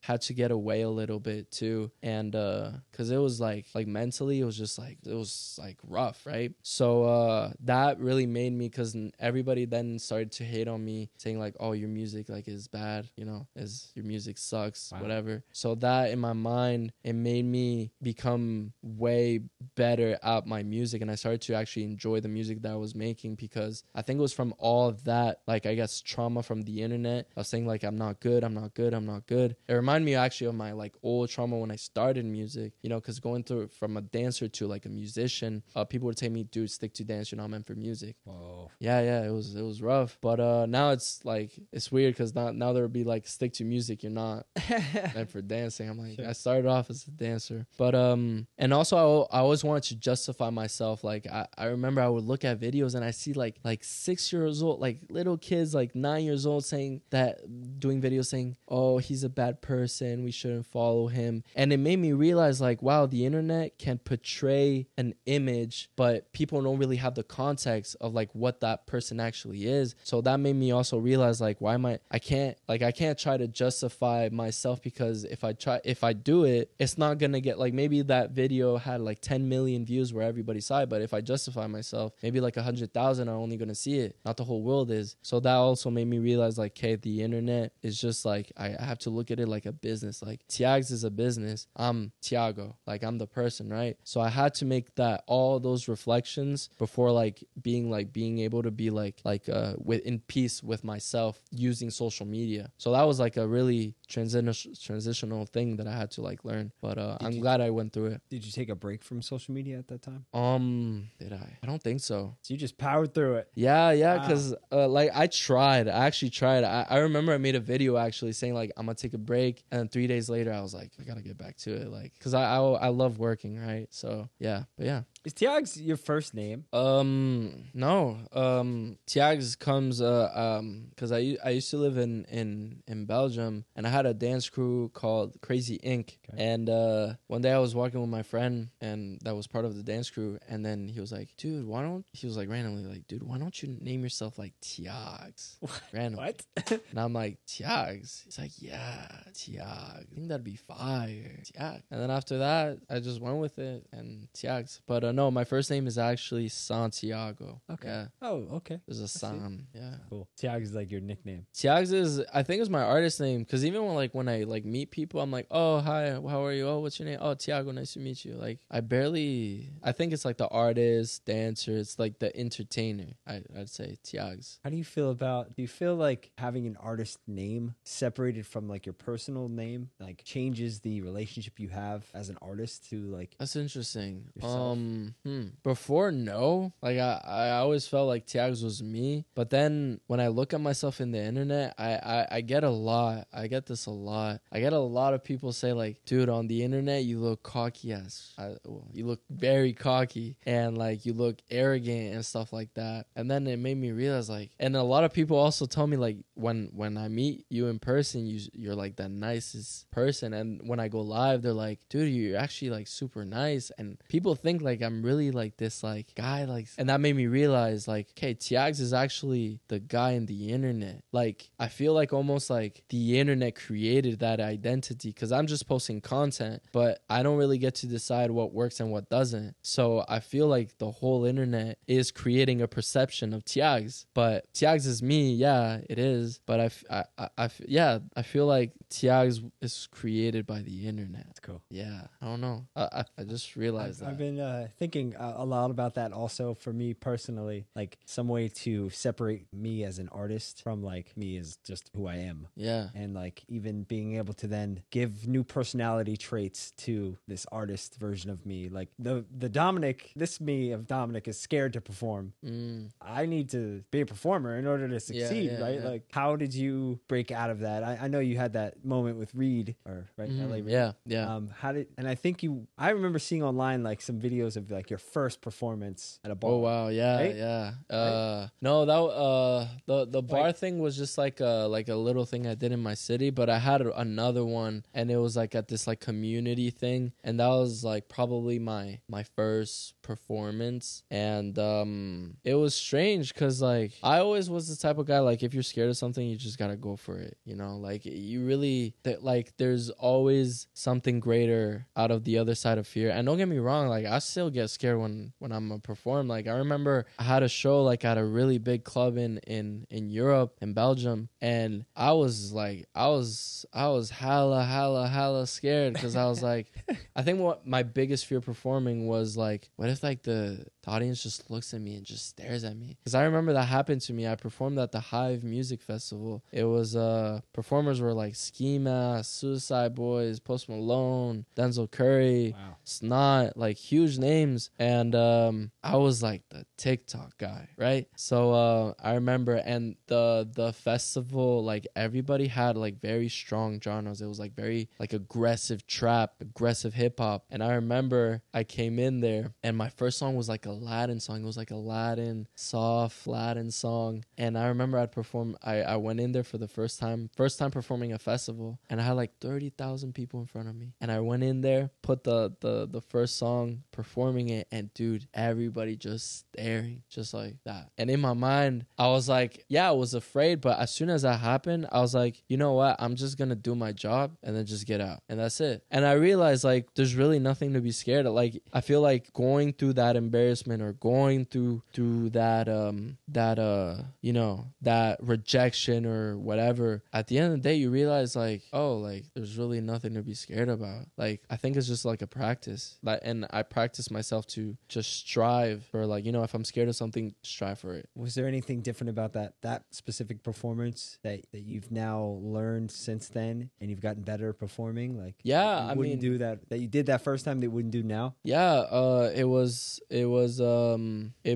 had to get away a little bit too. And because it was like mentally, it was like rough, right? So that really made me, because everybody then started to hate on me, saying like, oh, your music like is bad, your music sucks, whatever. So that in my mind, it made me become way better at my music, and I started to actually enjoy the music that I was making, because I think it was from all of that, like I guess trauma from the internet. I was saying like, I'm not good. It reminded me actually of my like old trauma when I started music, because going through from a dancer to like a musician, people would tell me, dude, stick to dance, you're not meant for music. Whoa. Yeah, it was rough. But now it's like, it's weird because now there would be like, stick to music, you're not meant for dancing. I'm like, sure. I started off as a dancer, but and also I always wanted to justify myself. Like I remember I would look at videos and I see like 6 years old, like little kids, like 9 years old, doing videos saying, oh, he's a bad person, we shouldn't follow him. And it made me realize like, wow, the internet can portray an image, but people don't really have the context of like what that person actually is. So that made me also realize like, why am I can't try to justify myself, because if I do it, it's not gonna get, like, maybe that video had like 10 million views where everybody saw it, but if I justify myself, maybe like 100,000 are only gonna see it, not the whole world is. So that also made me realize like, okay, the internet is just like, I have to look at it like a business. Like TIAGZ is a business, I'm Tiago, like I'm the person, right? So I had to make that, all those reflections before like being able to be like in peace with myself using social media. So that was like a really transitional thing that I had to like learn. But I'm glad I went through it. Did you take a break from social media at that time? Did I? I don't think so. So you just powered through it. Yeah, because like I actually tried. I remember I made a video actually saying like, I'm gonna take a break, and then 3 days later I was like, I gotta get back to it, like, because I love working, right? So yeah, but yeah. Is TIAGZ your first name? No. TIAGZ comes because I used to live in Belgium, and I had a dance crew called Crazy Inc. Okay. And one day I was walking with my friend, and that was part of the dance crew, and then he was like, dude, he was like randomly like, dude, why don't you name yourself like TIAGZ? Randomly. What? And I'm like, TIAGZ? He's like, yeah, TIAGZ. I think that'd be fire. TIAGZ. And then after that, I just went with it, and TIAGZ. But no, my first name is actually Santiago. Okay. Yeah. Oh, okay. There's a San. Yeah. Cool. TIAGZ is like your nickname. TIAGZ I think is my artist name, because even when I like meet people, I'm like, oh, hi, how are you? Oh, what's your name? Oh, Tiago, nice to meet you. Like I think it's like the artist, dancer, it's like the entertainer. I'd say TIAGZ. How do you feel like having an artist name separated from like your personal name like changes the relationship you have as an artist to like? That's interesting. Yourself? Before, no. Like I always felt like TIAGZ was me. But then when I look at myself in the internet, I get a lot. I get this a lot. I get a lot of people say like, dude, on the internet you look cocky you look very cocky, and like you look arrogant and stuff like that. And then it made me realize like, and a lot of people also tell me like, when I meet you in person, you're like the nicest person. And when I go live, they're like, dude, you're actually like super nice. And people think like I'm really like this like guy, like, and that made me realize like, okay, TIAGZ is actually the guy in the internet. Like I feel like almost like the internet created that identity, because I'm just posting content, but I don't really get to decide what works and what doesn't. So I feel like the whole internet is creating a perception of TIAGZ, but TIAGZ is me. Yeah, it is. But I feel like TIAGZ is created by the internet. That's cool. Yeah, I don't know. I just realized I've been thinking a lot about that also for me personally, like some way to separate me as an artist from like me as just who I am. Yeah. And like even being able to then give new personality traits to this artist version of me. Like the Dominic, this me of Dominic is scared to perform. I need to be a performer in order to succeed, right? Yeah. Like how did you break out of that? I know you had that moment with Reed, or right? LA Reed. Yeah. And I think I remember seeing online like some videos of like your first performance at a bar. Oh wow, yeah, right? yeah. Right? No, that the bar thing was just like a little thing I did in my city, but I had another one, and it was like at this like community thing, and that was like probably my first performance. And it was strange because like I always was the type of guy, like if you're scared of something, you just gotta go for it, you know? Like you really like there's always something greater out of the other side of fear. And don't get me wrong, like I still get scared when I'm gonna perform. Like I remember I had a show like at a really big club in Europe, in Belgium, and I was hella scared, because I was like, I think what my biggest fear performing was like, what if like the audience just looks at me and just stares at me? Because I remember that happened to me. I performed at the Hive Music Festival. It was performers were like Ski Mask, Suicide Boys, Post Malone, Denzel Curry, wow, Snot, like huge names. And I was like the TikTok guy, right? So I remember, and the festival, like everybody had like very strong genres. It was like very like aggressive trap, aggressive hip hop. And I remember I came in there, and my first song was like a Latin song. It was like a Latin, soft Latin song. And I remember I went in there for the first time performing a festival, and I had like 30,000 people in front of me. And I went in there, put the first song, performing it, and dude, everybody just staring, just like that. And in my mind, I was like, yeah, I was afraid, but as soon as that happened, I was like, you know what? I'm just gonna do my job and then just get out. And that's it. And I realized like there's really nothing to be scared of. Like I feel like going through that embarrassment, or going through that that rejection or whatever, at the end of the day you realize like, oh, like there's really nothing to be scared about. Like I think it's just like a practice. Like, and I practice myself to just strive for, like, you know, if I'm scared of something, strive for it. Was there anything different about that specific performance that you've now learned since then, and you've gotten better performing? Like, yeah, I mean, do that you did that first time that you wouldn't do now? Yeah, it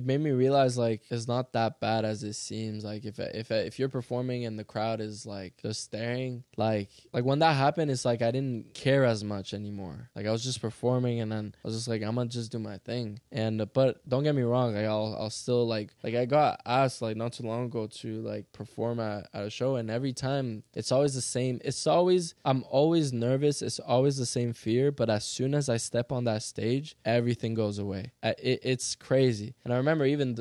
made me realize like it's not that bad as it seems. Like if you're performing and the crowd is like just staring, like when that happened, it's like I didn't care as much anymore. Like I was just performing, and then I was just like, I'm gonna just do my thing. And but don't get me wrong, like I'll still like I got asked like not too long ago to like perform at a show, and every time it's always the same. I'm always nervous. It's always the same fear. But as soon as I step on that stage, everything goes away. It's crazy. And I remember even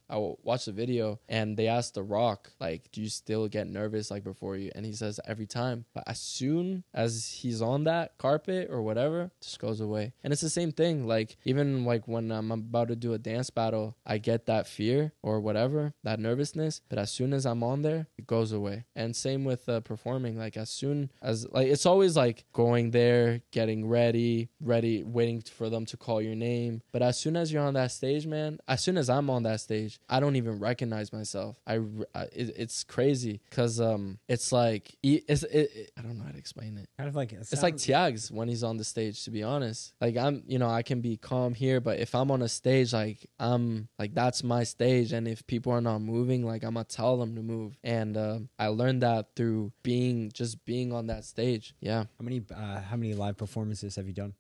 I watched the video, and they asked The Rock, like, do you still get nervous like before you? And he says every time. But as soon as he's on that carpet or whatever, it just goes away. And it's the same thing. Like even like when I'm about to do a dance battle, I get that fear or whatever, that nervousness. But as soon as I'm on there, it goes away. And same with performing. Like as soon as, like, it's always like going there, getting ready, waiting for them to call your name. But as soon as you're on that stage, man, as soon as I'm on that stage, I don't even recognize myself. It's crazy because it's like I don't know how to explain it. Kind of like It's like TIAGZ when he's on the stage, to be honest. Like I'm, I can be calm here, but if I'm on a stage, like I'm like that's my stage, and if people are not moving, like I'm gonna tell them to move. And I learned that through being on that stage. Yeah. How many live performances have you done?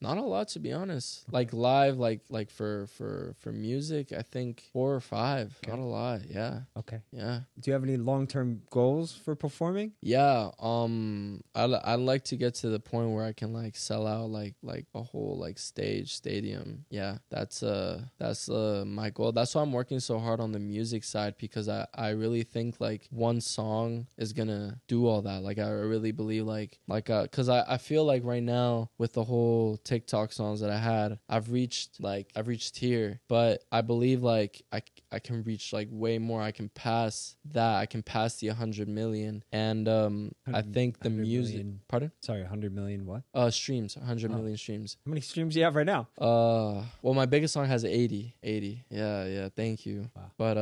Not a lot, to be honest. Like live, like for music, I think 4 or 5. Okay. Not a lot. Yeah. Okay. Yeah. Do you have any long-term goals for performing? Yeah. I'd like to get to the point where I can like sell out like a whole like stadium. Yeah. That's my goal. That's why I'm working so hard on the music side, because I really think like one song is gonna do all that. Like I really believe like because I feel like right now with the whole TikTok songs that I had, I've reached here, but I believe like I can reach like way more. I can pass that. I can pass the 100 million. And I think the music million, pardon? Sorry, 100 million what? Streams, 100 million streams. How many streams do you have right now? Well, my biggest song has 80. Yeah, thank you. Wow. But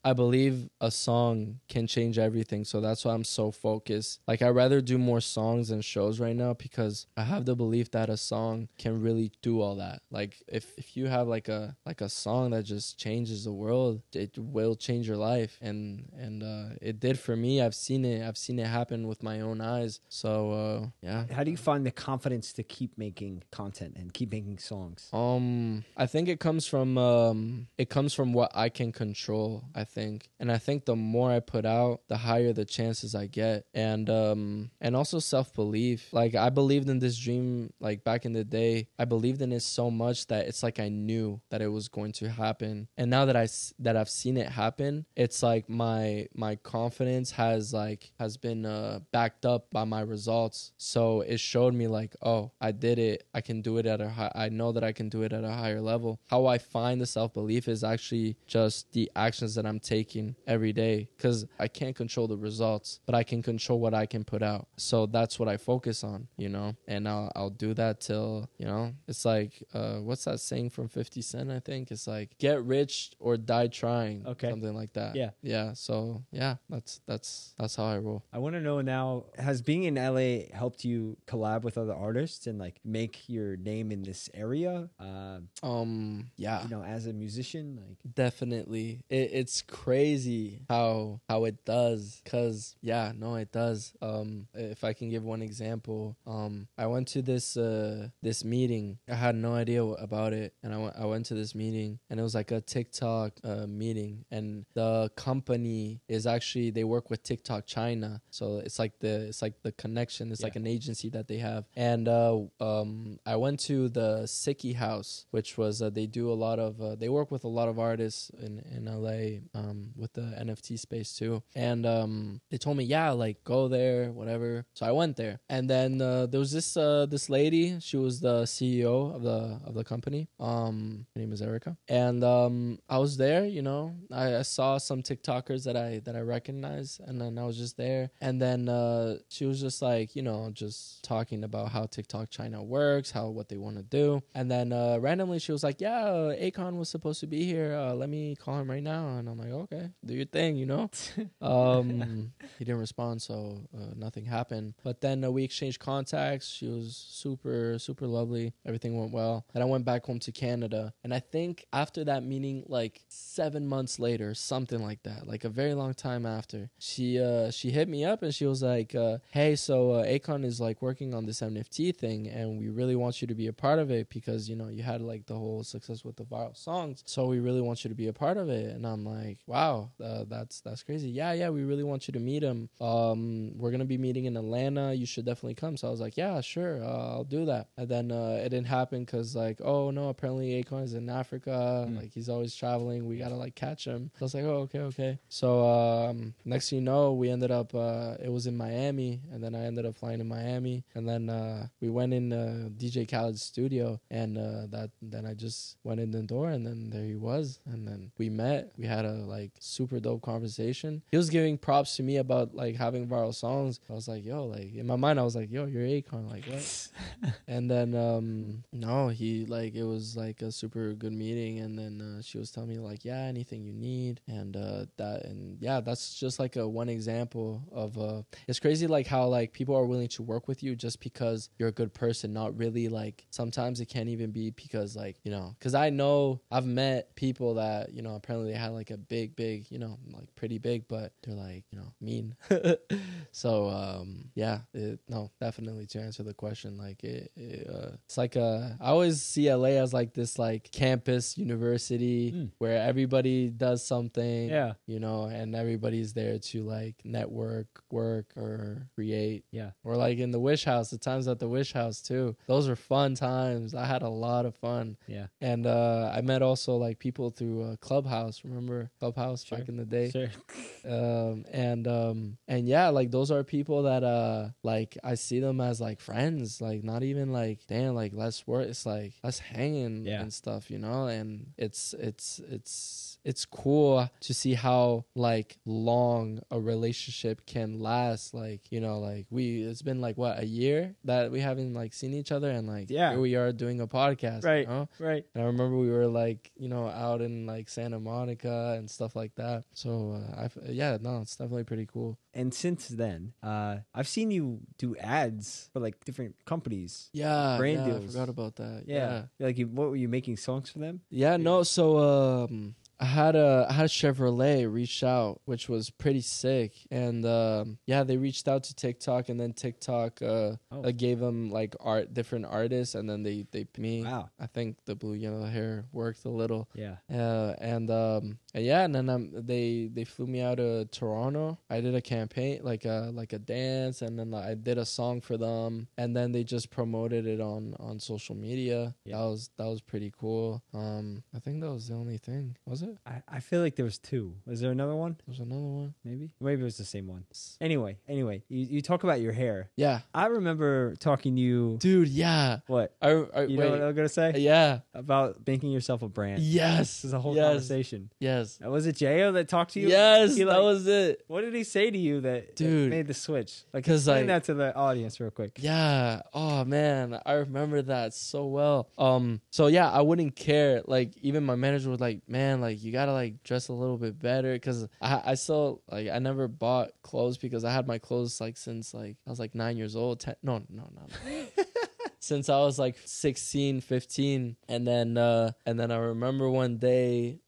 I believe a song can change everything, so that's why I'm so focused. Like I'd rather do more songs and shows right now, because I have the belief that a song can really do all that. Like if you have like a song that just changes the world, it will change your life, and it did for me. I've seen it happen with my own eyes. So yeah. How do you find the confidence to keep making content and keep making songs? I think it comes from what I can control, I think. And I think the more I put out, the higher the chances I get. And also self-belief. Like I believed in this dream like back in the day. I believed in it so much that it's like I knew that it was going to happen. And now that I've seen it happen, it's like my confidence has been backed up by my results. So it showed me like, oh, I did it. I can do it I know that I can do it at a higher level. How I find the self-belief is actually just the actions that I'm taking every day, because I can't control the results, but I can control what I can put out. So that's what I focus on, and I'll do that till, it's like, what's that saying from 50 Cent? I think it's like, get rich or die trying. Okay. Something like that. Yeah. Yeah. So yeah, that's how I roll. I want to know now, has being in LA helped you collab with other artists and like make your name in this area? Yeah. As a musician, like definitely. It's crazy how it does. Cause yeah, no, it does. If I can give one example, I went to this meeting. I had no idea about it, and I went to this meeting, and it was like a TikTok meeting, and the company is actually, they work with TikTok China, so it's like the connection. It's like an agency that they have, and I went to the Sicky House, which was they do a lot of they work with a lot of artists in LA with the NFT space too, and they told me, yeah, like go there, whatever. So I went there, and then there was this lady. She was the CEO of the company. Her name is Erica, and I was there. I saw some TikTokers that I recognized, and then I was just there, and then she was just like, just talking about how TikTok China works, what they want to do, and then randomly she was like, yeah, Akon was supposed to be here. Let me call him right now, and I'm like, okay, do your thing, He didn't respond, so nothing happened. But then we exchanged contacts. She was super, super lovely. Everything went well. And I went back home to Canada. And I think after that meeting, like 7 months later, something like that, like a very long time after, she hit me up and she was like, hey, so Akon is like working on this NFT thing, and we really want you to be a part of it because, you had like the whole success with the viral songs. So we really want you to be a part of it. And I'm like, wow, that's crazy. Yeah, we really want you to meet him. We're gonna be meeting in Atlanta. You should definitely come. So I was like, yeah, sure, I'll do that. And then it didn't happen because like, oh no, apparently Akon is in Africa. Like he's always traveling. We gotta like catch him. So I was like, oh, okay. So next thing you know, we ended up it was in Miami, and then I ended up flying to Miami, and then we went in DJ Khaled's studio, and then I just went in the door, and then there he was, and then we met. We had a like super dope conversation. He was giving props to me about like having viral songs. I was like, yo, like in my mind I was like, yo, you're Akon, like what? And then no, he like it was like a super good meeting, and then she was telling me like, yeah, anything you need, and that's just like a one example of it's crazy like how like people are willing to work with you just because you're a good person, not really like sometimes it can't even be because like, you know, because I know I've met people that, you know, apparently they had like a big, you know, like pretty big, but they're like, you know, mean. So no, definitely to answer the question, like it's like I always see LA as like this like campus university where everybody does something, you know, and everybody's there to like network, work, or create. Or like in the Wish House, the times at the Wish House too, those were fun times. I had a lot of fun. And I met also like people through Clubhouse. Remember Clubhouse back in the day? And yeah, like those are people that like I see them as like friends, like not even like damn like let's work, it's like let's hanging and stuff, you know. And it's cool to see how like long a relationship can last. Like, you know, like it's been like what, a year that we haven't like seen each other, and like here we are doing a podcast, you know? And I remember we were like, you know, out in like Santa Monica and stuff like that. So it's definitely pretty cool. And since then, I've seen you do ads for like different companies. Brand deals. I forgot about that. Like, what were you making songs for them? So I had a Chevrolet reach out, which was pretty sick, and they reached out to TikTok, and then TikTok gave them like different artists, and then they me. Wow. I think the blue yellow hair worked a little. And then they flew me out to Toronto. I did a campaign, like a dance, and then I did a song for them, and then they just promoted it on social media. That was pretty cool. I think that was the only thing. Was it? I feel like there was two. Was there another one? There's another one. Maybe it was the same one. Anyway, you talk about your hair. I remember talking to you, dude. Yeah. What? Know what I'm gonna say? Yeah. About making yourself a brand. Yes. This is a whole conversation. Yes. Was it J.O. that talked to you? Yes, that was it. What did he say to you that made the switch? Like, explain that to the audience real quick. Yeah. Oh man, I remember that so well. So yeah, I wouldn't care. Like, even my manager was like, "Man, like you gotta like dress a little bit better," because I still like I never bought clothes because I had my clothes like since like I was like 9 years old. No. Since I was like 16, 15. And then I remember one day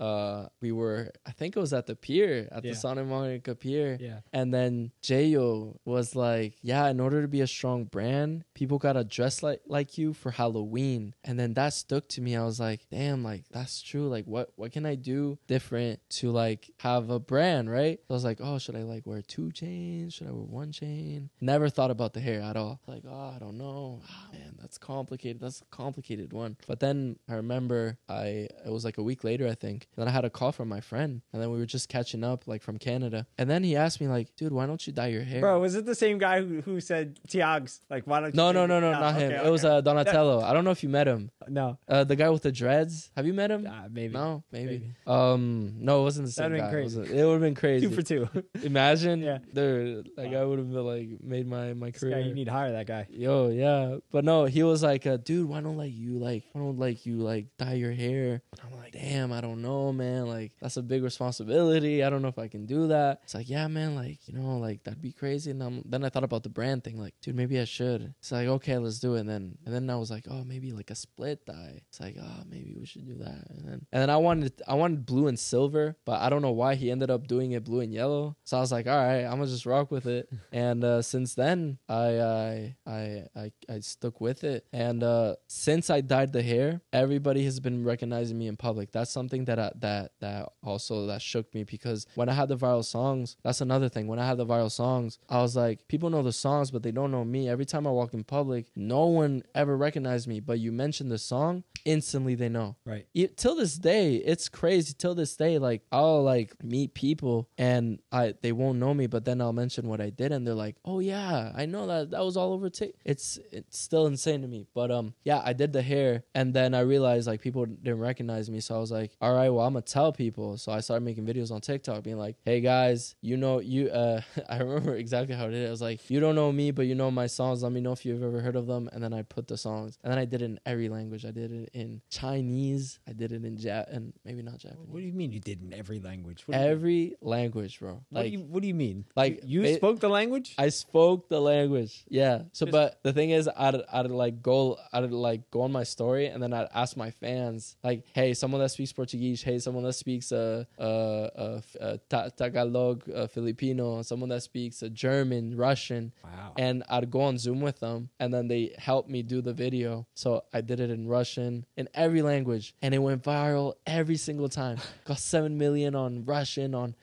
we were, I think it was at the pier, at the Santa Monica Pier. And then J.O. was like, yeah, in order to be a strong brand, people gotta dress like you for Halloween. And then that stuck to me. I was like, damn, like that's true. Like what can I do different to like have a brand, right? So I was like, oh, should I like wear 2 chains? Should I wear 1 chain? Never thought about the hair at all. Like, oh, I don't know. Oh, man, that's complicated. That's a complicated one. But then I remember it was like a week later, I think. And then I had a call from my friend, and then we were just catching up like from Canada. And then he asked me like, dude, why don't you dye your hair? Bro, was it the same guy who said TIAGZ? Like, why don't you? No, not him. Okay. It was Donatello. I don't know if you met him. No. The guy with the dreads. Have you met him? Maybe. No, maybe. No, it wasn't the same guy. Crazy. It would have been crazy. 2 for 2. Imagine. Dude, that guy would have been like made my career. You need to hire that guy. Yo, yeah. But no, he was like, dude, why don't you dye your hair? And I'm like, damn, I don't know, man. Like, that's a big responsibility. I don't know if I can do that. It's like, yeah, man, like, you know, like that'd be crazy. And then I thought about the brand thing, like, dude, maybe I should. It's like, okay, let's do it. And then I was like, oh, maybe like a split dye. It's like, oh, maybe we should do that. And then I wanted blue and silver, but I don't know why he ended up doing it blue and yellow. So I was like, all right, I'm gonna just rock with it. And since then, I stuck with it. And since I dyed the hair, everybody has been recognizing me in public. That's something that shook me, because when I had the viral songs, that's another thing. When I had the viral songs, I was like, people know the songs, but they don't know me. Every time I walk in public, no one ever recognized me, but you mention the song, instantly they know. Right. Till this day, it's crazy. Till this day, like I'll like meet people and they won't know me, but then I'll mention what I did and they're like, oh yeah, I know that was all over TikTok. It's still insane. insane to me. But yeah, I did the hair, and then I realized like people didn't recognize me, so I was like, all right, well, I'm gonna tell people. So I started making videos on TikTok being like, hey guys, you know, I remember exactly how it is. I was like, you don't know me, but you know my songs. Let me know if you've ever heard of them. And then I put the songs, and then I did it in every language. I did it in Chinese, I did it in and maybe not Japanese. What do you mean you did in every language? Every language, bro. Like, what do you mean? Like, you spoke the language? I spoke the language. Yeah. So, but the thing is, I'd go on my story, and then I'd ask my fans, like, hey, someone that speaks Portuguese, hey, someone that speaks Tagalog, Filipino, someone that speaks German, Russian. Wow. And I'd go on Zoom with them, and then they helped me do the video. So I did it in Russian, in every language, and it went viral every single time. Got 7 million on Russian, on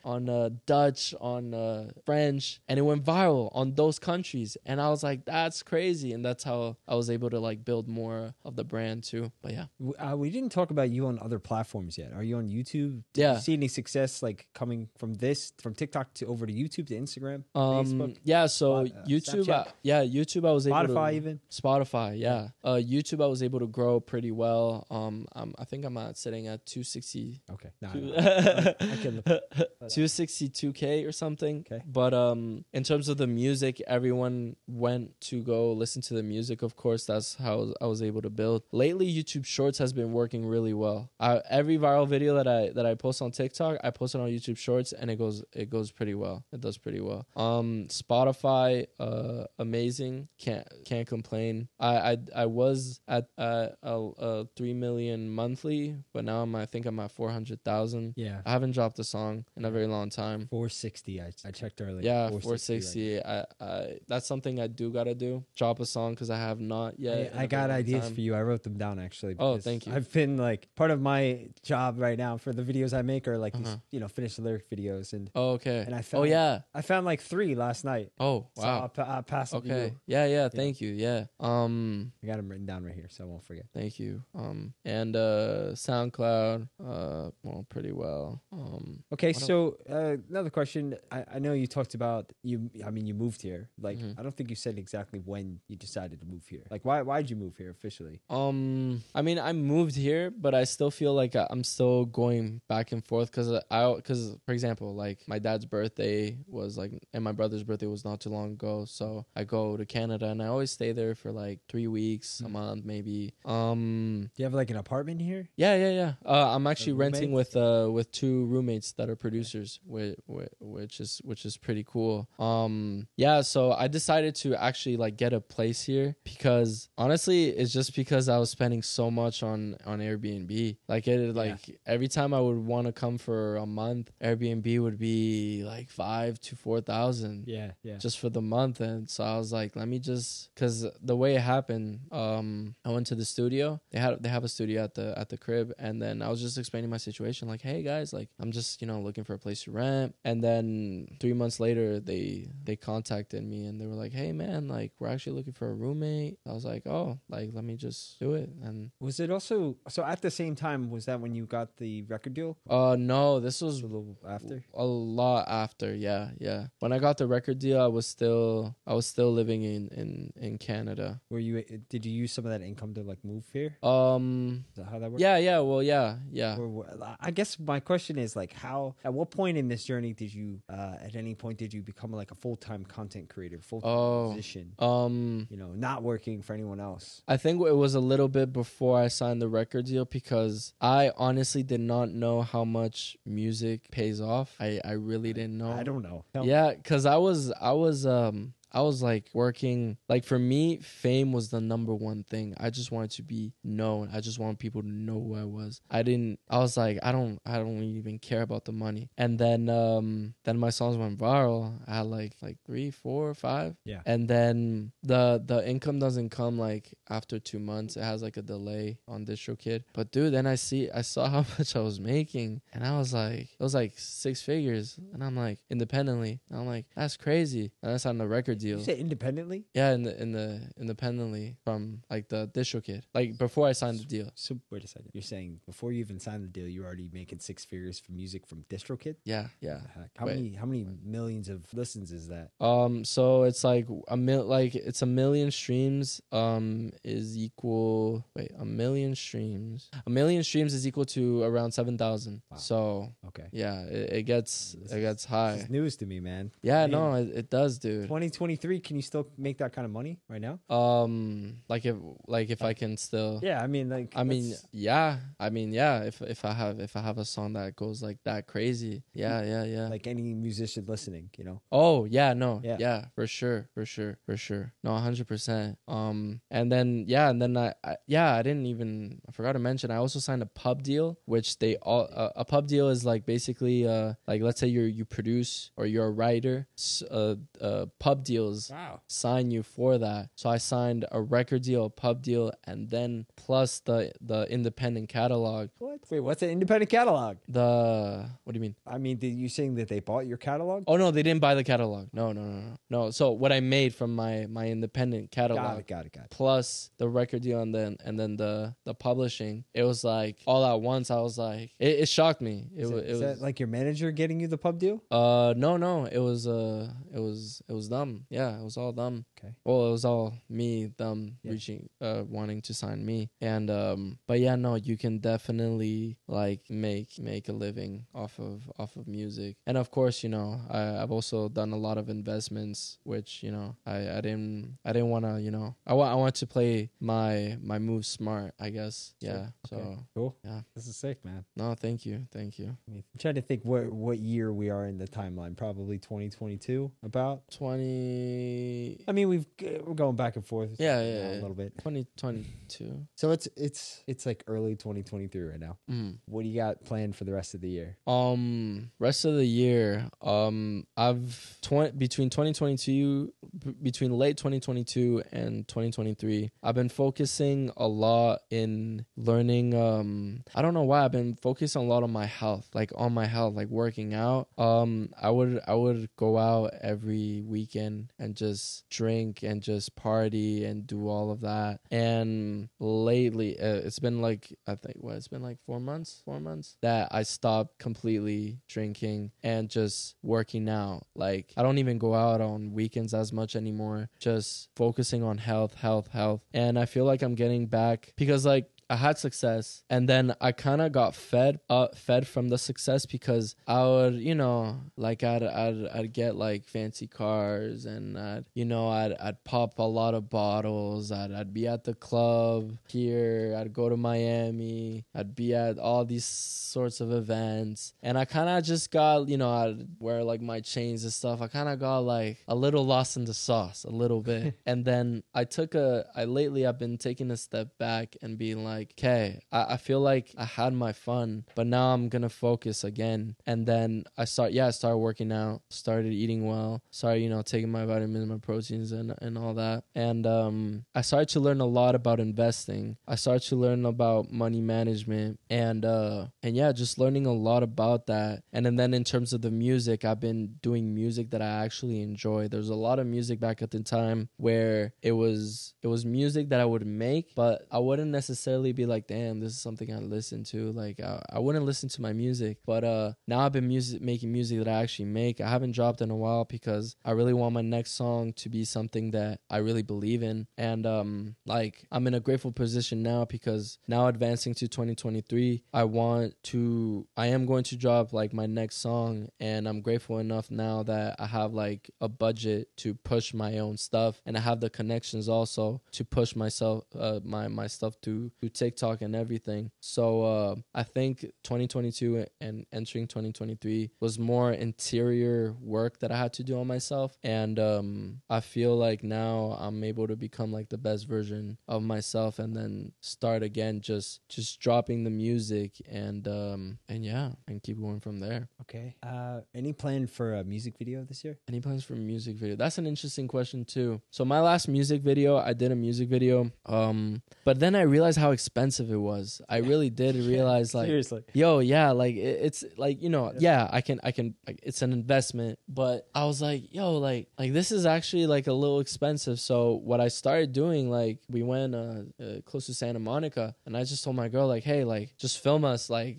Dutch, on French, and it went viral on those countries. And I was like, that's crazy. And that's how I was able to like build more of the brand too. But yeah, we didn't talk about you on other platforms yet. Are you on YouTube? Yeah. Did you see any success like coming from TikTok to over to YouTube to Instagram, Facebook? Yeah, so YouTube, YouTube, I was able to Spotify even. Spotify, yeah. YouTube, I was able to grow pretty well. I think I'm sitting at 260. Okay, I can look. 262K or something. Okay. But in terms of the music, everyone went to go listen to the music. Of course, that's how I was able to build. Lately, YouTube Shorts has been working really well. Every viral video that I post on TikTok, I post it on YouTube Shorts, and it goes pretty well. It does pretty well. Spotify, amazing. Can't complain. I was at 3 million monthly, but now I think I'm at 400,000. Yeah. I haven't dropped a song in a very long time. 460. I checked earlier. Yeah, 460. Right. I that's something I do gotta do. Drop a song because I have not yet. I got ideas for you. I wrote them down actually. Oh, thank you. I've been like part of my job right now for the videos I make are like these, finish the lyric videos and. Oh, okay. And I found. I found like 3 last night. Oh, wow. So I'll pass them to you. Yeah. Thank you. Yeah. I got them written down right here, so I won't forget. Thank you. And SoundCloud, well, pretty well. Okay, so another question. I know you talked about you. I mean, you moved here. Like, I don't think you said exactly when you decided to move here. Like, why'd you move here officially? I mean, I moved here, but I still feel like I'm still going back and forth because for example, like my dad's birthday was like, and my brother's birthday was not too long ago. So I go to Canada and I always stay there for like 3 weeks, a month, maybe. Do you have like an apartment here? Yeah. I'm actually renting with 2 roommates that are producers, which is pretty cool. Yeah, so I decided to actually like get a place here because honestly, it's just because I was spending so much on Airbnb. Like every time I would want to come for a month, Airbnb would be like 5,000 to 4,000. Yeah. Just for the month, and so I was like, let me just, because the way it happened, I went to the studio. They have a studio at the crib, and then I was just explaining my situation, like, hey guys, like I'm just looking for a place to rent, and then 3 months later they contacted me and they were like, hey man, like we're actually looking for a roommate. I was like, oh, like let me just do it. And was it also so at the same time? Was that when you got the record deal? No, this was a little after. A lot after, yeah. When I got the record deal, I was still living in Canada. Did you use some of that income to like move here? Is that how that works? Yeah. Well, yeah. I guess my question is like, at what point in this journey did you, at any point did you become like a full-time content creator, full-time musician? Not working for anyone else. I think it was a little bit before I signed the record deal because I honestly did not know how much music pays off. I really didn't know. I don't know. Yeah, because I was like working, like for me, fame was the number one thing. I just wanted to be known. I just wanted people to know who I was. I was like, I don't even care about the money. And then my songs went viral. I had like 3, 4, 5. Yeah. And then the income doesn't come like after 2 months. It has like a delay on DistroKid. But dude, then I saw how much I was making, and I was like, it was like 6 figures. And I'm like, independently. And I'm like, that's crazy. And I signed the record deal. You say independently? Yeah, in the independently from like the DistroKid. Like before I signed the deal. So wait a second. You're saying before you even signed the deal, you're already making 6 figures for music from DistroKid? Yeah. How many millions of listens is that? So it's like it's a million streams. Is equal. Wait, a million streams. A million streams is equal to around 7,000. Wow. So okay. Yeah, it gets high. This is news to me, man. Yeah, man. No, it does, dude. 2023, can you still make that kind of money right now? If I can still. Yeah, I mean, if I have a song that goes like that crazy, yeah. Like any musician listening, you know. Oh yeah, no, yeah, for sure. No, 100%. And then I forgot to mention I also signed a pub deal, which a pub deal is like basically like let's say you produce or you're a writer, pub deals sign you for that. So I signed a record deal, a pub deal, and then plus the independent catalog. What? Wait, what's an independent catalog? What do you mean? I mean, did you saying that they bought your catalog? Oh no, they didn't buy the catalog. No. So what I made from my independent catalog. Got it. Plus the record deal and then the publishing. It was like all at once. I was like, it shocked me. Is that like your manager getting you the pub deal? No. It was them. Yeah, it was all them. Okay. Well, it was all me, them reaching, wanting to sign me. And but yeah, no, you can definitely like make a living off of music. And of course, I've also done a lot of investments, which I didn't want to. I want to play my moves smart, I guess. Yeah. Okay. So cool. Yeah, this is sick, man. No, thank you. I'm trying to think what year we are in the timeline. Probably 2022. About 20. I mean, we're going back and forth. Yeah, a little bit. 2022. So it's like early 2023 right now. What do you got planned for the rest of the year? Rest of the year. Between late 2022 and 2023, I've been focusing a lot in learning. I don't know why I've been focusing a lot on my health, like working out. I would go out every weekend and just drink and just party and do all of that. And lately, it's been like it's been like 4 months that I stopped completely drinking and just working out. Like I don't even go out on weekends as much anymore. Just focusing on health. And I feel like I'm getting back because like I had success and then I kind of got fed from the success because I would, I'd get like fancy cars and I'd pop a lot of bottles. I'd be at the club here. I'd go to Miami. I'd be at all these sorts of events. And I kind of just got, I'd wear like my chains and stuff. I kind of got like a little lost in the sauce a little bit. And then lately I've been taking a step back and being like, okay, I feel like I had my fun, but now I'm gonna focus again. And then I started working out, started eating well, started taking my vitamins, my proteins, and all that. And I started to learn a lot about investing. I started to learn about money management, and just learning a lot about that. And then in terms of the music, I've been doing music that I actually enjoy. There's a lot of music back at the time where it was music that I would make, but I wouldn't necessarily be like, damn, this is something I listen to. Like I wouldn't listen to my music, but now I've been making music that I actually make. I haven't dropped in a while because I really want my next song to be something that I really believe in. And I'm in a grateful position now because now advancing to 2023, I am going to drop like my next song, and I'm grateful enough now that I have like a budget to push my own stuff, and I have the connections also to push myself my stuff to TikTok and everything. So I think 2022 and entering 2023 was more interior work that I had to do on myself, and I feel like now I'm able to become like the best version of myself, and then start again just dropping the music and keep going from there. Okay. Any plan for a music video this year? Any plans for a music video? That's an interesting question too. So my last music video, I did a music video, but then I realized how expensive it was. I really did realize like, seriously, yo, yeah, like it's like, yeah, I can, like, it's an investment, but I was like, yo, like this is actually like a little expensive. So what I started doing, like we went close to Santa Monica, and I just told my girl like, hey, like just film us, like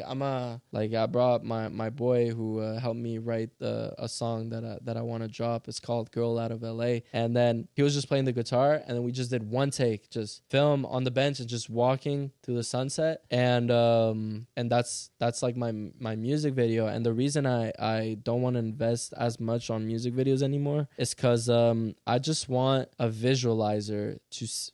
I brought my boy who helped me write a song that I want to drop. It's called Girl Out of LA, and then he was just playing the guitar, and then we just did one take, just film on the bench and just walking through the sunset, and that's like my music video. And the reason I don't want to invest as much on music videos anymore is because I just want a visualizer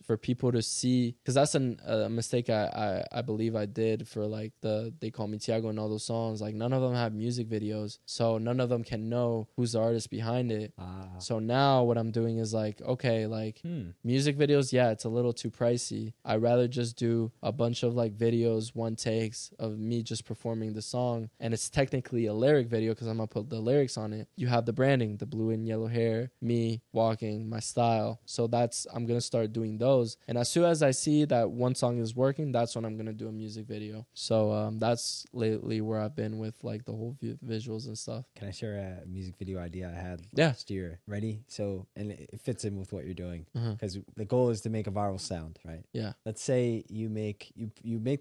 for people to see, because that's a mistake I believe I did for like They Call Me Tiago and all those songs. Like none of them have music videos, so none of them can know who's the artist behind it. So now what I'm doing is like, okay, like music videos, yeah, it's a little too pricey. I'd rather just do a bunch of like videos, one takes of me just performing the song, and it's technically a lyric video because I'm gonna put the lyrics on it. You have the branding, the blue and yellow hair, me walking, my style. So I'm gonna start doing those, and as soon as I see that one song is working, that's when I'm gonna do a music video. So that's lately where I've been with like the whole visuals and stuff. Can I share a music video idea I had last year? Ready? So, and it fits in with what you're doing, because the goal is to make a viral sound, right? Yeah. Let's say you make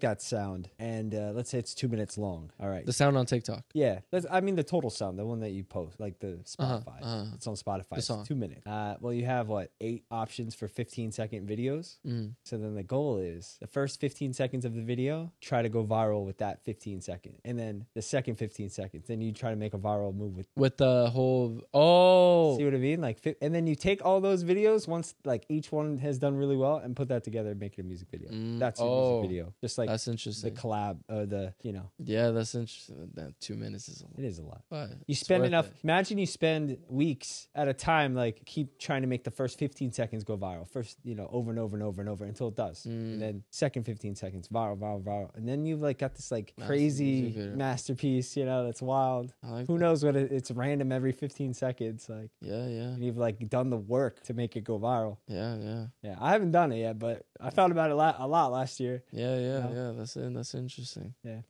that sound, and let's say it's 2 minutes long. All right. The sound on TikTok. Yeah. I mean the total sound, the one that you post, like the Spotify. It's on Spotify. It's 2 minutes. Well, you have 8 options for 15-second videos. So then the goal is the first 15 seconds of the video, try to go viral with that 15 seconds, and then the second 15 seconds, then you try to make a viral move with the whole. Oh, see what I mean? Like, and then you take all those videos once, like each one has done really well, and put that together and make it a music video. That's your music video. Just like that's interesting. The collab or Yeah, that's interesting. That 2 minutes is a lot. It is a lot. But you spend enough. Imagine you spend weeks at a time, like keep trying to make the first 15 seconds go viral. First, over and over and over and over until it does. And then second 15 seconds, viral. And then you've like got this like crazy masterpiece, that's wild. Like Who knows what it's random every 15 seconds. Like, yeah. And you've like done the work to make it go viral. Yeah. I haven't done it yet, but I thought about it a lot last year. Yeah. That's interesting. Yeah.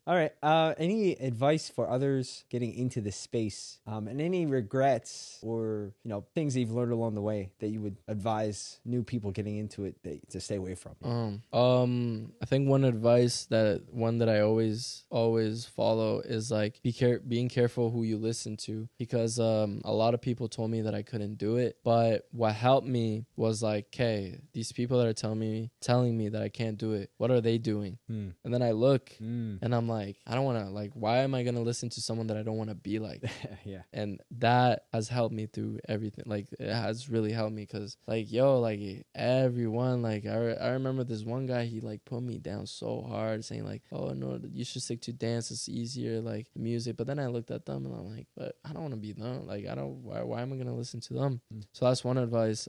All right. Any advice for others getting into this space, and any regrets or things that you've learned along the way that you would advise new people getting into it to stay away from? I think one advice that I always follow is like being careful who you listen to, because a lot of people told me that I couldn't do it, but what helped me was like, okay, these people that are telling me that I can't do it, what are they doing? And then I look and I'm like, I don't want to, like, why am I going to listen to someone that I don't want to be like? Yeah. And that has helped me through everything. Like, it has really helped me, because like, like everyone, like I remember this one guy, he like put me down so hard, saying like, oh no, you should stick to dance, it's easier, like music. But then I looked at them and I'm like, but I don't want to be them. Like, why am I going to listen to them? So that's one advice.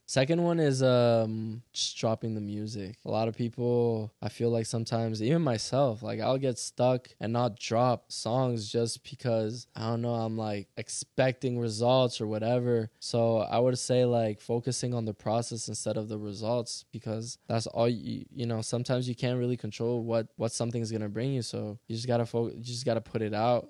Second one is just dropping the music. A lot of people, I feel like sometimes, even myself, like I'll get stuck and not drop songs just because, I don't know, I'm like expecting results or whatever. So I would say like focusing on the process instead of the results, because that's all sometimes you can't really control what something's going to bring you. So you just got to put it out,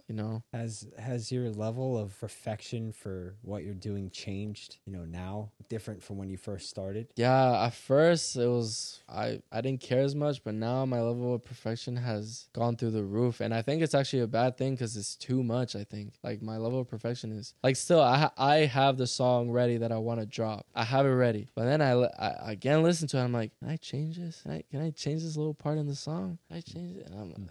Has your level of perfection for what you're doing changed, now, different from when you first started? Yeah, at first it was, I didn't care as much, but now my level of perfection has gone through the roof, and I think it's actually a bad thing because it's too much. I think like my level of perfection is like, still I have the song ready that I want to drop, I have it ready, but then I again listen to it, I'm like, can I change this? Can I change this little part in the song? Can I change it?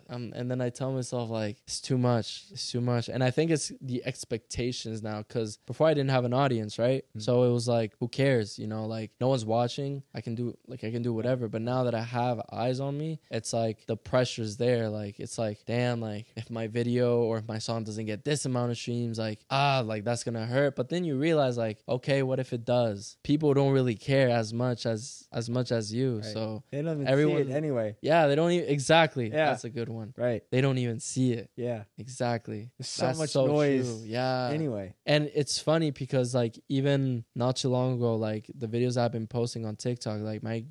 And then I tell myself like, it's too much, and I think it's the expectations now, because before I didn't have an audience, right? So it was like, who cares, like no one's watching, I can do whatever. But now that I have eyes on me, it's like the pressure's there. Like, it's like, damn, like if my video or if my song doesn't get this amount of streams, like that's gonna hurt. But then you realize like, okay, what if it does? People don't really care as much as you. Right. So they don't even see it anyway. Yeah, they don't even, exactly. Yeah, that's a good one. Right. They don't even see it. Yeah, exactly. There's so much noise. True. Yeah. Anyway, and it's funny because like even not too long ago, like the videos I've been posting on TikTok, like my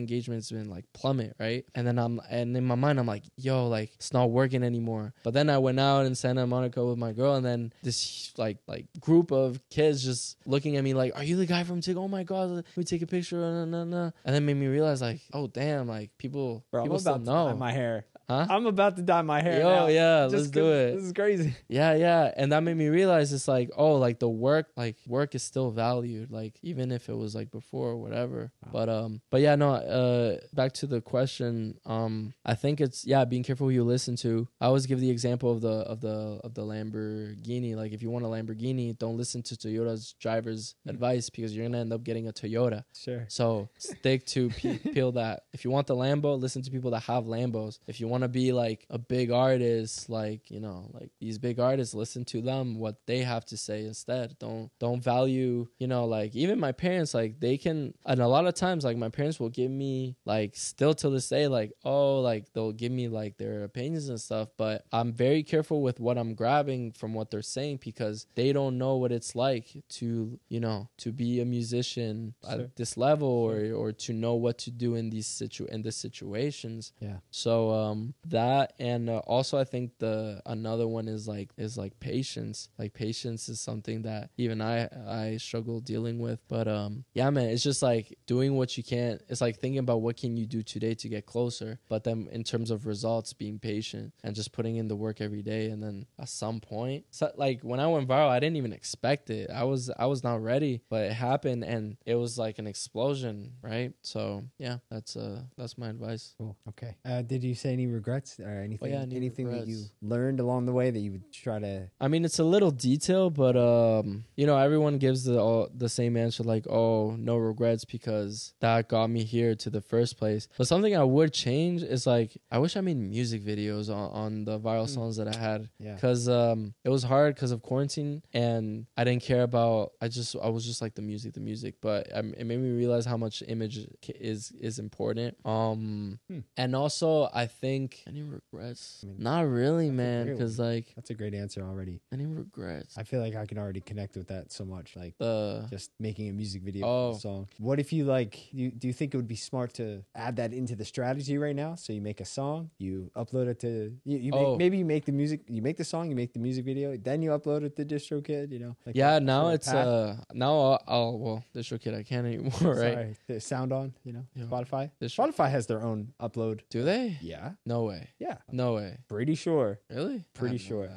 engagement's been like plummet, right? And in my mind, I'm like, yo, like it's not working anymore. But then I went out in Santa Monica with my girl, and then this like group of kids just looking at me like, are you the guy from TikTok? Oh my God, let me take a picture. And then made me realize like, oh damn, like people still know. My hair. Huh? I'm about to dye my hair. Yo, now. yeah, let's do it. This is crazy. Yeah. And that made me realize it's like, oh, like the work is still valued, like even if it was like before or whatever. Wow. But yeah, no, back to the question. I think it's being careful who you listen to. I always give the example of the Lamborghini. Like if you want a Lamborghini, don't listen to Toyota's driver's advice, because you're gonna end up getting a Toyota. Sure. So stick to people that, if you want the Lambo, listen to people that have Lambos. If you want to be like a big artist, like, you know, like these big artists, listen to them, what they have to say instead. Don't value, you know, like even my parents, like they can, and a lot of times like my parents will give me like still to this day, like, oh, like they'll give me like their opinions and stuff, but I'm very careful with what I'm grabbing from what they're saying, because they don't know what it's like to, you know, to be a musician at this level, or to know what to do in these situations. Yeah. So that, and also I think another one is patience. Like patience is something that even I struggle dealing with. But yeah, man, it's just like doing what you can. It's like thinking about what can you do today to get closer, but then in terms of results, being patient and just putting in the work every day. And then at some point, so like when I went viral, I didn't even expect it. I was not ready, but it happened, and it was like an explosion, right? So yeah, that's my advice. Cool. Okay. Did you say any regrets or anything? Anything regrets that you learned along the way that you would try to? I mean, it's a little detail, but you know, everyone gives the same answer, like, oh, no regrets, because that got me here to the first place. But something I would change is like, I wish I made music videos on the viral songs that I had. Yeah. Because it was hard because of quarantine, and I didn't care about. I was just like the music, but it made me realize how much image is important. And also I think any regrets? I mean, not really, man. Because like that's a great answer already. Any regrets? I feel like I can already connect with that so much. Like just making a music video for a song. What if you do you think it would be smart to add that into the strategy right now? So you make a song, you upload it to maybe you make the music, you make the song, you make the music video, then you upload it to DistroKid. You know? Like now it's now I'll DistroKid I can't anymore. Right? Sorry, the Sound On. You know, Spotify. Spotify has their own upload. Do they? Yeah. No way. Yeah. No way. Pretty sure. Really? Pretty sure.